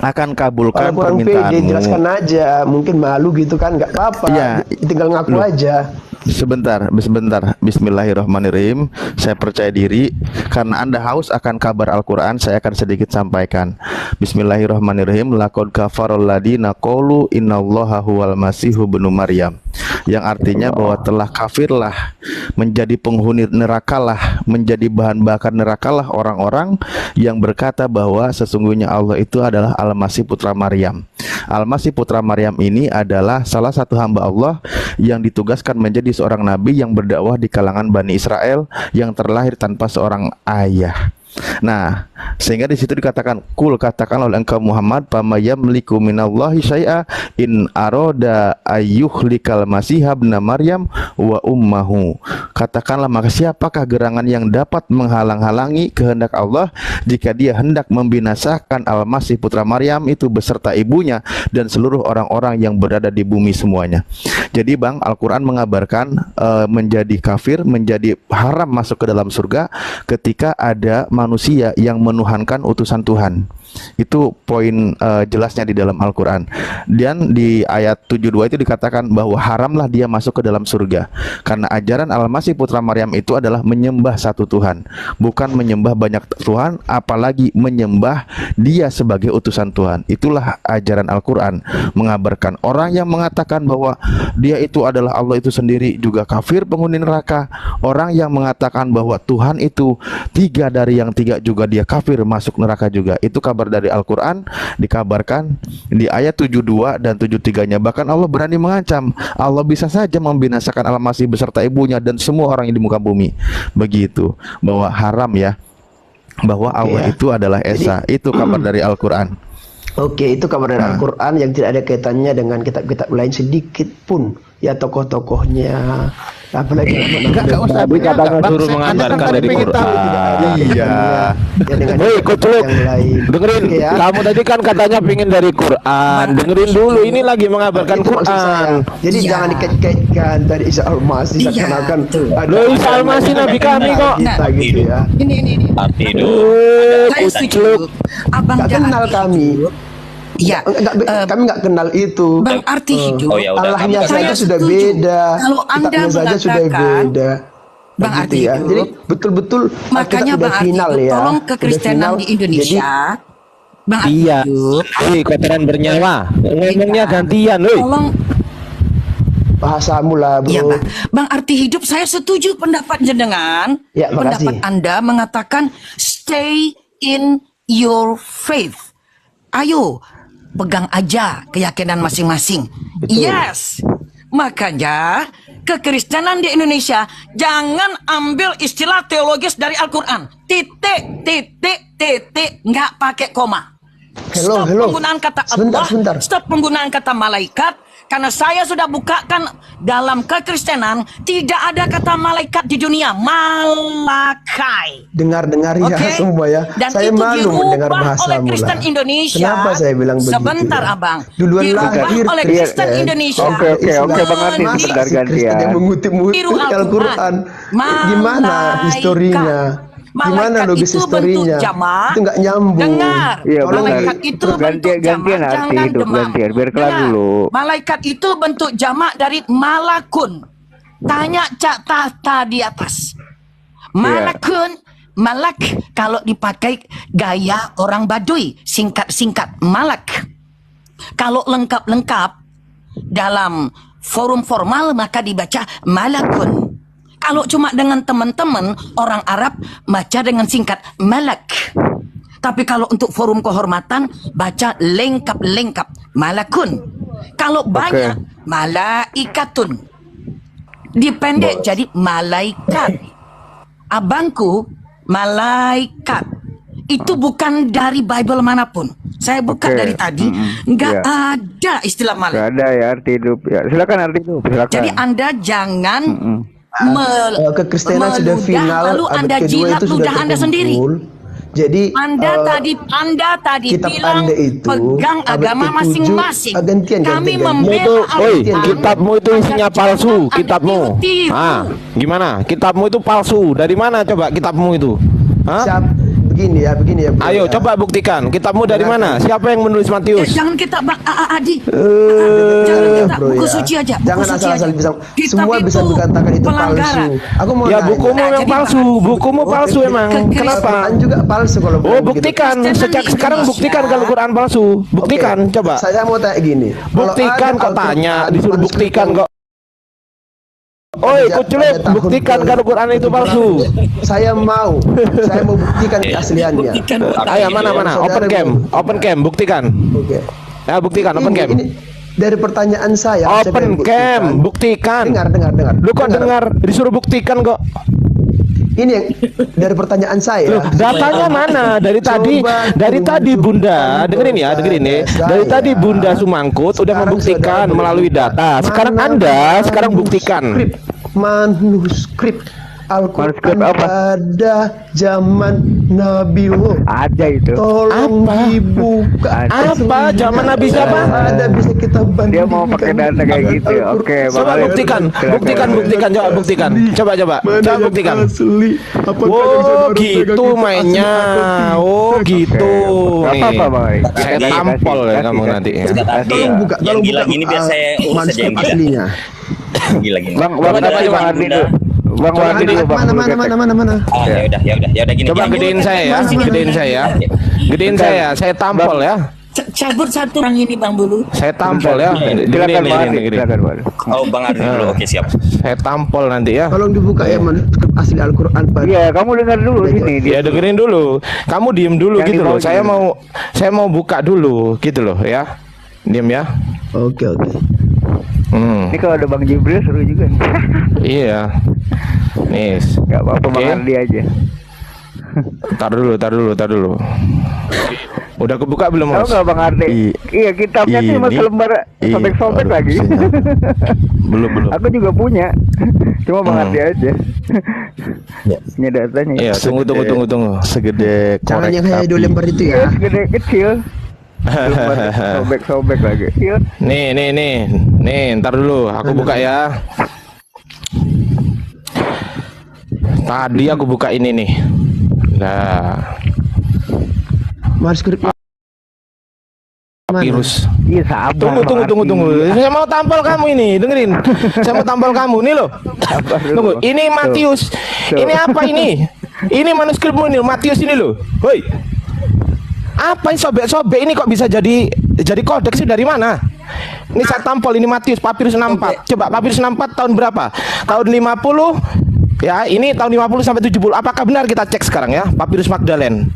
akan kabulkan Kalau kurang pede, permintaanmu. jelaskan aja. Mungkin malu gitu kan, nggak apa-apa. Iya. Tinggal ngaku aja. Sebentar. Bismillahirrahmanirrahim. Saya percaya diri karena Anda haus akan kabar Al-Qur'an, saya akan sedikit sampaikan. Bismillahirrahmanirrahim. Laqad kafarul ladina qalu innallaha huwal masihu ibnu Maryam. Yang artinya bahwa telah kafirlah, menjadi penghuni nerakalah, menjadi bahan bakar nerakalah orang-orang yang berkata bahwa sesungguhnya Allah itu adalah Al-Masih putra Maryam. Al-Masih putra Maryam ini adalah salah satu hamba Allah yang ditugaskan menjadi seorang nabi yang berdakwah di kalangan Bani Israel yang terlahir tanpa seorang ayah. Nah, sehingga di situ dikatakan, kul, katakanlah oleh engkau Muhammad, pamayamliku minallahi syai'a in aroda ayyuhlikal masihab ibna Maryam wa ummahu. Katakanlah, maka siapakah gerangan yang dapat menghalang-halangi kehendak Allah jika dia hendak membinasakan Al-Masih putra Maryam itu beserta ibunya dan seluruh orang-orang yang berada di bumi semuanya. Jadi Bang, Al-Quran mengabarkan menjadi kafir, menjadi haram masuk ke dalam surga ketika ada manusia manusia yang menuhankan utusan Tuhan. Itu poin jelasnya di dalam Al-Quran. Dan di ayat 72 itu dikatakan bahwa haramlah dia masuk ke dalam surga, karena ajaran Al-Masih putra Maryam itu adalah menyembah satu Tuhan, bukan menyembah banyak Tuhan, apalagi menyembah dia sebagai utusan Tuhan. Itulah ajaran Al-Quran, mengabarkan orang yang mengatakan bahwa dia itu adalah Allah itu sendiri juga kafir, penghuni neraka. Orang yang mengatakan bahwa Tuhan itu tiga dari yang tiga juga dia kafir, masuk neraka juga. Itu kabar dari Al-Quran, dikabarkan di ayat 72 dan 73-nya. Bahkan Allah berani mengancam, Allah bisa saja membinasakan Al-Masih beserta ibunya dan semua orang yang di muka bumi. Begitu, bahwa haram ya, bahwa Allah itu adalah Esa. Itu kabar dari Al-Quran. Oke, itu kabar dari Al-Quran yang tidak ada kaitannya dengan kitab-kitab lain sedikit pun. Ya tokoh-tokohnya, apalagi Enggak usah Tadi katanya suruh mengabarkan dari Quran. Iya. Woi, Kuculuk, dengerin. Oke, ya. Kamu tadi kan katanya pingin dari Quran. Dengerin dulu, ini lagi mengabarkan Itu maksud saya. Quran. Jadi Iya. jangan dikait-kaitkan dari Isa Al-Masih Iya, seakan-akan betul. Loh, Isa Al-Masih Nabi kami kok. kita gitu ya. Ini. Arti hidup. Saya setuju. Abang Gak Jan kenal arti kami. hidup. Iya. Kami nggak kenal itu. Bang, arti hidup. Oh ya udah, Allahnya kamu saja Saya sudah setuju. beda. Kalau Anda Kitabnya saja sudah mengatakan, beda. Bang, Begitu arti ya. hidup. Jadi betul-betul Makanya kita Bang udah Arti final hidup, ya. tolong Udah kekristenan final. di Indonesia. Bang Arti Iya. hidup. Woi, kotoran bernyawa. Ngomongnya gantian, woi. Tolong. Bahasamu lah, bro. Iya, Bang Arti hidup, saya setuju pendapat jenengan. Ya, makasih. Pendapat Anda mengatakan stay in your faith. Ayo, pegang aja keyakinan masing-masing. Yes. Makanya kekristenan di Indonesia jangan ambil istilah teologis dari Al-Quran. Titik, nggak pakai koma. Hello, Stop hello. penggunaan kata Sebentar, Allah, sebentar. stop penggunaan kata malaikat. Karena saya sudah bukakan dalam kekristenan tidak ada kata malaikat di dunia. Malakai. Dengar-dengar ya Oke? semua ya. Dan Saya itu malu mendengar dirubah bahasamu oleh Kristen lah. Indonesia. Kenapa saya bilang begitu? Sebentar, ya? Abang. Duluan Dirubah lahir oleh Kristen Indonesia. Oke, Bang Arti, Masa sebentar si Kristen gantian. yang mengutip-ngutip Tiru Al-Quran. Malaikat. Gimana historinya? Gimana Malaikat logis itu historinya? bentuk jamak. Itu nggak nyambung. Dengar. Iya, Malaikat benar. itu bentuk Gantian jamak. arti Jangan hidup, demam. gantian. Biar kelar Dengar. dulu. Malaikat itu bentuk jamak dari malakun. Tanya Cak Tata di atas. Malakun, malak kalau dipakai gaya orang Baduy, singkat-singkat, malak. Kalau lengkap-lengkap dalam forum formal maka dibaca malakun. Kalau cuma dengan teman-teman orang Arab baca dengan singkat malak. Tapi kalau untuk forum kehormatan baca lengkap-lengkap malakun. Kalau banyak malaikatun. Dipendek jadi malaikat. Abangku malaikat. Itu bukan dari Bible manapun. Saya buka Oke. dari tadi, nggak Iya. ada istilah malaikat. Gak ada ya arti hidup. Ya, silakan arti hidup. Silakan. Jadi Anda jangan Kekristenan sudah meludah, final. lalu abad Anda kedua jilat itu sudah ludah Anda sendiri. terkumpul. Jadi Anda tadi kitab bilang Anda itu pegang abad agama ke-7, masing-masing. gantian, Kami gantian. membela Itu, woi, Al-Quran. kitabmu itu isinya Anda palsu, jangan kitabmu. Anda tiru-tiru. Ah, gimana? Kitabmu itu palsu. Dari mana coba kitabmu itu? Hah? begini ya, bro, Ayo ya. coba buktikan. Kitabmu dari mana? Siapa yang menulis Matius? Jangan kita Adi. Bro Jangan kita buku ya. suci aja. Jangan buku suci asal-asal aja. bisa. Kitab Semua bisa itu dikatakan itu pelanggaran. palsu. Aku mau Ya nanya. bukumu Nah, yang jadi palsu, bukumu palsu emang. Kenapa? Al-Quran juga palsu kalau Oh, bilang begitu. buktikan. Kristen Sejak di sekarang Indonesia. buktikan kalau Quran palsu. Buktikan, Oke, coba. Saya mau tanya gini. Kalau Buktikan ada kok tanya, Al-Quran disuruh manuskrip buktikan yang- kok. Oi, pada Kuculuk, tahun buktikan ke- kalau Quran itu palsu. Saya mau buktikan keasliannya. Ayo mana? Saudara Open cam, buktikan. Oke. Ya buktikan open cam. Ini dari pertanyaan saya. saya Open pengen cam, buktikan. Dengar. Lu kok dengar? Disuruh buktikan kok. Ini yang dari pertanyaan saya. Loh, datanya mana? Dari tadi, Bunda, dengerin ya. Dari tadi Bunda Sumangkut udah membuktikan melalui data. Sekarang Anda buktikan. Manuskrip Manuskrip Al-Quran apa? pada zaman Nabi lo. Ada itu. Tolong Apa? dibuka. Apa? Zaman Nabi siapa? Ada bisa kita bandingkan. Dia mau pakai data kayak gitu ya. Oke, Bang Coba Arif. buktikan, Silakan. buktikan, coba buktikan. Coba, coba Yang buktikan. asli. Apakah yang Oh saudara gitu pegang itu mainnya. asli atau Oh gitu. Gak Nih. apa-apa, Bang Arif. Saya Kasih, tampol kasih, ya kasih, kamu kasih. nanti ya. Ustaz Ardi, Tolong buka, yang tolong gila buka, gini biar saya urus saja yang manuskrip gila. aslinya. Gila gini. Bang Coba, kasih coba, Bang Ardi Bunda. dulu. Bang Coba, Ardi dulu, Bang. Mana. Ah, ya udah gini. Coba gini. gedein saya ya, gedein saya. Gedein saya tampol ya. Cabut satu orang ini Bang Bulu. Saya tampol ya. Silakan Bang Ardi, Gedein. silakan Bang Ardi. Oh, Bang Ardi dulu. Oke, siap. Saya tampol nanti ya. Tolong dibuka ya manuskrip asli Al-Quran pada. Iya, kamu dengar dulu sini. Ya dengerin dulu. Kamu diem dulu Yang gitu di loh. bawah Saya mau buka dulu gitu loh ya. Diem ya. Oke. Hmm. Ini kalau ada Bang Jibril seru juga nih. Iya. Nih. Gak apa-apa Bang Oke. Ardi aja. Tar dulu. Udah kebuka belum, Tahu Mas? nggak Bang Ardi? Iya, kitabnya sih cuma ini- selembar sobek-sobek aduh, lagi. sinyal. Belum. Aku juga punya. Cuma Bang Ardi aja. Punya datanya. Iya, tunggu. Segede Jangan korek yang kayak api. 2 lembar itu Iya, ya. segede kecil. Selembar sobek-sobek lagi. Iya. Nih, ntar dulu, aku buka ya. Tadi aku buka ini nih. Nah, Manuskrip virus. Iya, sabar. Tunggu. Saya mau tampol kamu ini, dengerin. Saya mau tampol kamu nih loh. Tunggu, ini Matius. Ini apa ini? Ini manuskripmu ini, Matius ini loh. Hoi. Apa ini sobek-sobek ini kok bisa jadi kodeks itu dari mana? Ini saya tampol ini Matius Papirus 64. Coba Papirus 64 tahun berapa? Tahun 50. Ya, ini tahun 50 sampai 70. Apakah benar kita cek sekarang ya? Papirus Magdalen.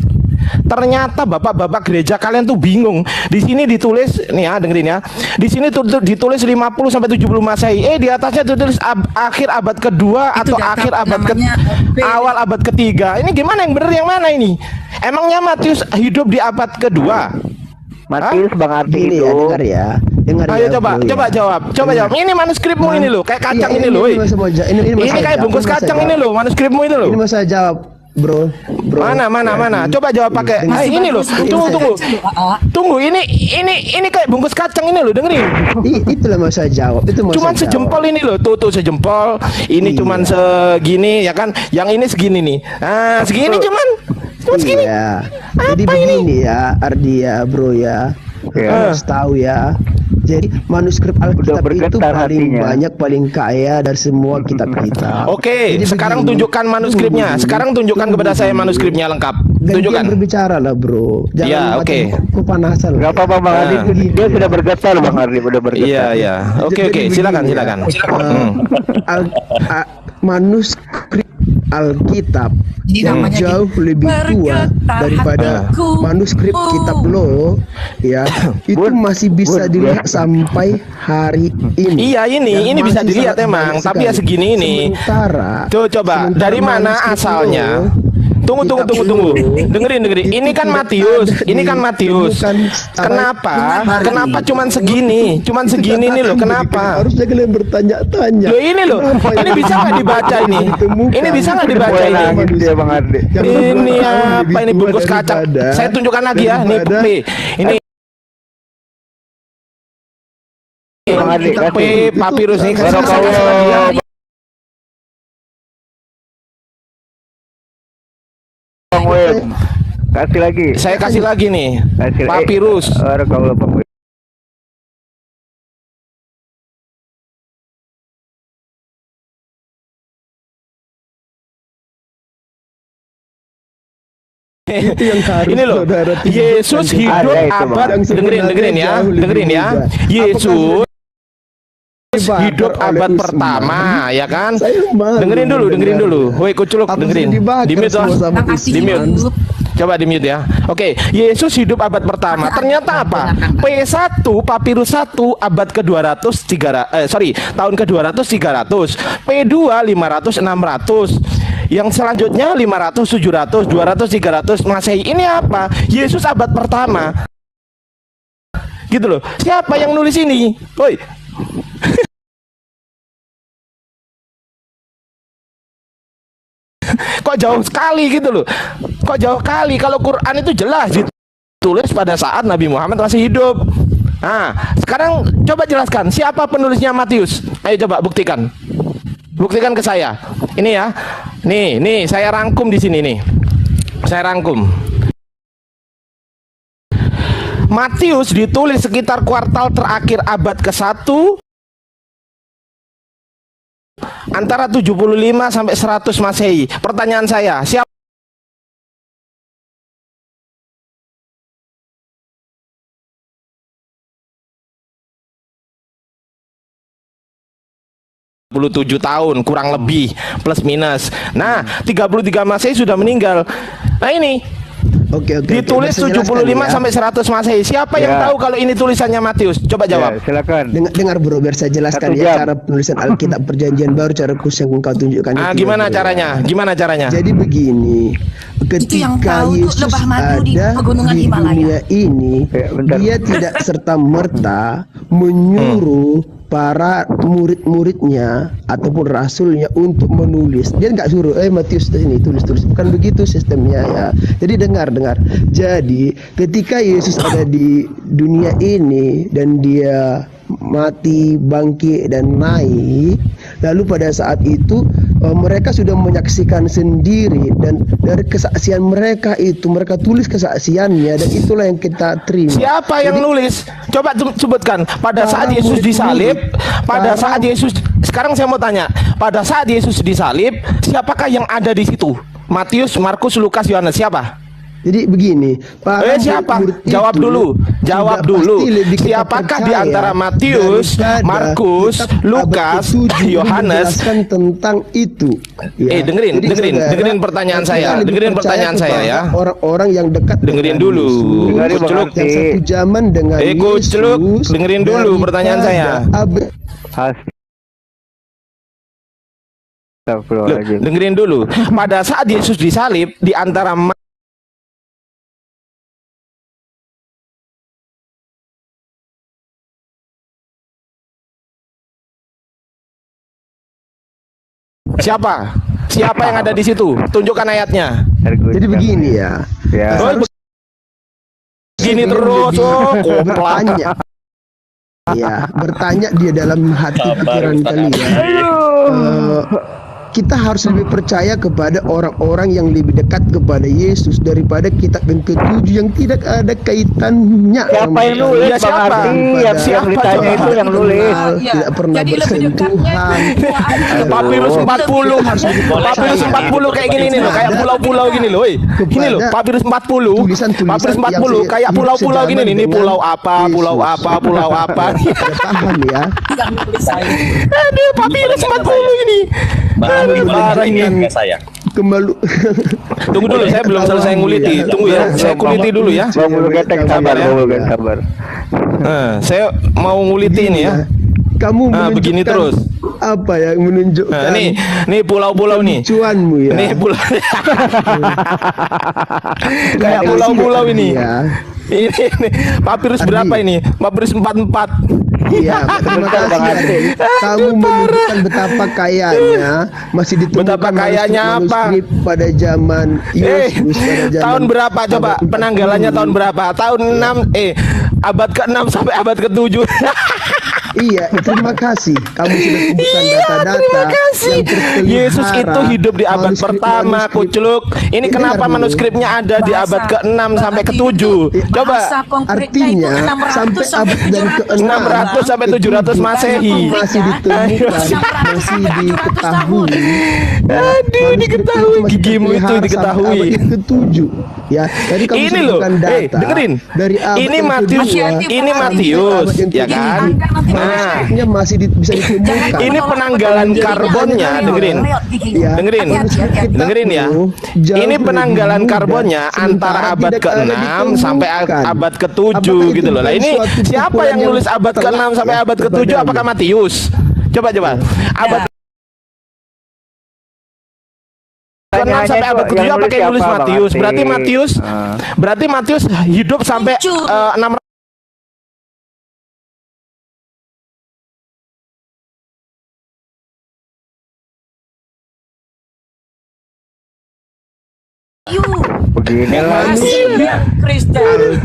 Ternyata bapak-bapak gereja kalian tuh bingung. Di sini ditulis nih ya, dengerin ya. Di sini ditulis 50 sampai 70 Masehi. Di atasnya ditulis akhir abad kedua Itu atau data akhir abad namanya awal abad ketiga. Ini gimana yang benar yang mana ini? Emangnya Matius hidup di abad kedua? Matius Bang Ardi Gini itu. ya, dengar ya. Ayo ya, coba bro, ya. jawab. Ini manuskripmu ini loh, kayak kacang Iya, ini loh. Ini masa mau ja- ini Ini masa kayak jawab, bungkus masa kacang jawab. ini loh, manuskripmu itu loh. Ini masa jawab, bro. Mana? Coba jawab pakai. Ini loh. Tunggu. Ini kayak bungkus kacang ini loh, dengerin. Itulah masa jawab. Itu masa Cuman jawab. sejempol ini loh, tuh sejempol. Ini Iya. cuman segini ya kan. Yang ini segini nih. Ah, segini cuman segini. Iya. Jadi Apa ini? begini ya, Ardi ya, bro ya. Harus tahu ya. Jadi manuskrip Alkitab itu bergetar paling hatinya. banyak, paling kaya dari semua kitab kita. Oke, Jadi sekarang begini. tunjukkan manuskripnya. Sekarang tunjukkan kepada saya manuskripnya lengkap. Gantian Tunjukkan. berbicara lah, bro. Jangan Ya, oke. kepanasan. Gak apa-apa Bang Ardi. Dia sudah bergetar Bang Ardi, udah bergetar. Iya. Oke, Jadi silakan. begini ya. Manuskrip Alkitab Ini yang namanya jauh lebih tua bergetar daripada hatiku. manuskrip kitab lo ya itu masih bisa dilihat sampai hari ini. Iya, ini bisa masih dilihat sangat emang, banyak tapi ya sekali. segini ini. Coba dari mana manuskrip asalnya? lo, Tunggu. kitab lo, Dengerin. Ini itu kan tidak Matius. ada Ini kan di- Matius. bukan Kenapa? hari Kenapa ini. cuman segini? Cuman segini nih loh. Kenapa? Harusnya kalian bertanya-tanya. Loh ini loh. Kenapa Ini yang bisa nggak dibaca ini? ditemukan? Ini bisa nggak dibaca Boleh ini? nangis dia Bang Ardi. Yang Ini beberapa tahun apa lebih ini tua bungkus kacang? daripada- Saya tunjukkan lagi ya. Nih, daripada ini Bang Ardi, P kasih. papirus nih. Baru kau Bang Web. Kasih lagi. Saya kasih lagi nih. Kasih Papirus. Baru kau Bang Web. Itu yang harus Ini loh, saudara tunjukkan. Yesus hidup Ada itu, abad. Bang. Dengerin ya, Jauh lebih dengerin ya. muda. Yesus Dibakar hidup oleh abad Usman. pertama, ya kan? Saya malu Dengerin dulu. mendengarnya. Woi, kuculuk, Apa dengerin. sih dibakar Di mute semua lah. sama Makasih, Di mute. Bang. Coba di mute ya. Oke, Yesus hidup abad pertama. Ternyata apa? P1 Papirus 1 abad ke-200 tahun ke-200 300. P2 500 600. Yang selanjutnya 500 700 200 300 Masehi. Ini apa? Yesus abad pertama. Gitu loh. Siapa yang nulis ini? Woi. Kok jauh sekali gitu loh. Kok jauh kali, kalau Quran itu jelas ditulis pada saat Nabi Muhammad masih hidup. Nah, sekarang coba jelaskan siapa penulisnya Matius. Ayo coba buktikan. Buktikan ke saya. Ini ya. Nih saya rangkum di sini nih. Saya rangkum. Matius ditulis sekitar kuartal terakhir abad ke-1 antara 75 sampai 100 Masehi. Pertanyaan saya, siapa puluh 7 tahun kurang lebih plus minus. Nah, 33 Masehi sudah meninggal. Nah ini Oke. ditulis Saya 75 jelaskan ya. sampai 100 Masehi. Siapa yang tahu kalau ini tulisannya Matius? Coba jawab. Silakan. Dengar bro, biar saya jelaskan Satu ya jam. cara penulisan Alkitab Perjanjian Baru, cara khusus yang engkau tunjukkan itu. Gimana bro. caranya? Gimana caranya? Jadi begini, yang ketika tahu tuh Yesus lebah madu di ada pegunungan di Himalaya. dunia ini, bentar. dia tidak serta merta menyuruh para murid-muridnya ataupun rasulnya untuk menulis. Dia nggak suruh, Matius ini tulis. Bukan begitu sistemnya ya. Jadi dengar. Jadi ketika Yesus ada di dunia ini dan dia mati, bangkit dan naik, lalu pada saat itu mereka sudah menyaksikan sendiri, dan dari kesaksian mereka itu mereka tulis kesaksiannya, dan itulah yang kita terima. Siapa yang nulis? Coba sebutkan. Pada saat Yesus disalib, sekarang saya mau tanya, pada saat Yesus disalib, siapakah yang ada di situ? Matius, Markus, Lukas, Yohanes, siapa? Jadi begini, siapa? Jawab dulu. Siapakah di antara Matius, Markus, Lukas, Yohanes tentang itu? Ya. Dengerin pertanyaan saya. Dengerin pertanyaan saya ya. Orang-orang yang dekat. Dengerin dulu. Kucluk. Yang satu zaman dengan Yesus. Kucluk. Dengerin dulu pertanyaan saya. Dengerin dulu. Pada saat Yesus disalib, di antara siapa yang ada di situ? Tunjukkan ayatnya. Jadi begini ya. Begini terus, bertanya. Ya, bertanya dia dalam hati pikiran kalian. Kita harus lebih percaya kepada orang-orang yang lebih dekat kepada Yesus daripada kitab yang ketujuh yang tidak ada kaitannya. Siapa yang nulis? Ya, siapa? Yang ditanya itu yang nulis. Tidak pernah bersentuhan. Papirus 40. Papirus 40 kayak gini nih loh, kayak pulau-pulau gini loh. Gini loh, Papirus 40. Papirus 40 kayak pulau-pulau gini nih. Ini pulau apa? Paham ya? Aduh, Papirus 40 ini. Parah ini saya. Kembali. Tunggu dulu, saya belum selesai nguliti. Tunggu ya, saya kuliti dulu ya. Sabar. Saya mau nguliti ini ya. Kamu begini terus. Apa yang menunjukkan? Nih pulau-pulau nih. Cuanmu ya. Nih pulau. Kayak pulau-pulau ini. Ini Papirus berapa ini? Papirus 44. Iya, terima kasih. Kamu menunjukkan betapa kayanya masih ditemukan betapa kayanya manuskrip pada zaman Yesus, pada zaman tahun berapa coba? Penanggalannya tahun berapa? Tahun 6 abad ke-6 sampai abad ke-7. Iya, terima kasih. Kamu sudah tunjukkan data-data yang terpelihara. Yesus itu hidup di abad pertama, Kucluk. Ini kenapa manuskripnya ada di abad ke-6 sampai ke-7? Coba. Artinya sampai abad dari ke-6 600 sampai 700 Masehi. Masih ditemukan, masih diketahui. Aduh, diketahui gigimu itu diketahui. Abad ke-7. Ya, jadi kamu ini loh, dengerin. Dari abad ini Matius, ya kan? Nah, masih bisa ditemukan. Ini penanggalan karbonnya, dengerin ya. Ini penanggalan karbonnya antara abad ke-6 sampai abad ke-7 gitu loh. Lah ini siapa yang nulis abad ke-6 sampai abad ke-7? Apakah Matius? Coba. Abad ke-6 sampai abad ke-7 apakah yang nulis Matius? Berarti Matius hidup sampai 600 Beginilah. Kristen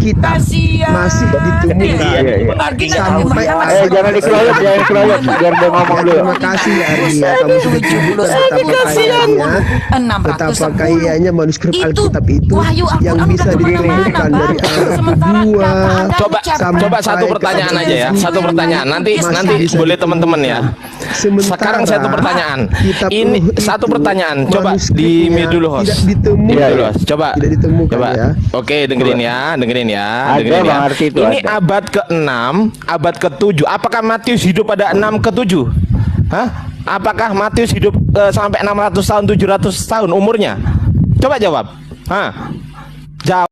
masih ditemukan sampai Jangan dikeroyok, biar dia ngomong dulu. Terima kasih ya Arya, kamu sudah tunjukkan betapa kayanya manuskrip Alkitab itu yang bisa ditemukan dari Arab 2. Coba satu pertanyaan aja ya, satu pertanyaan. Nanti boleh teman-teman ya. Sekarang satu pertanyaan. Ini satu pertanyaan. Coba di mute dulu, host. Coba. Ya. Oke, dengerin ya. Ini ada. abad ke-6, abad ke-7. Apakah Matius hidup pada 6 ke-7? Hah? Apakah Matius hidup sampai 600 tahun, 700 tahun umurnya? Coba jawab. Hah? Jawab.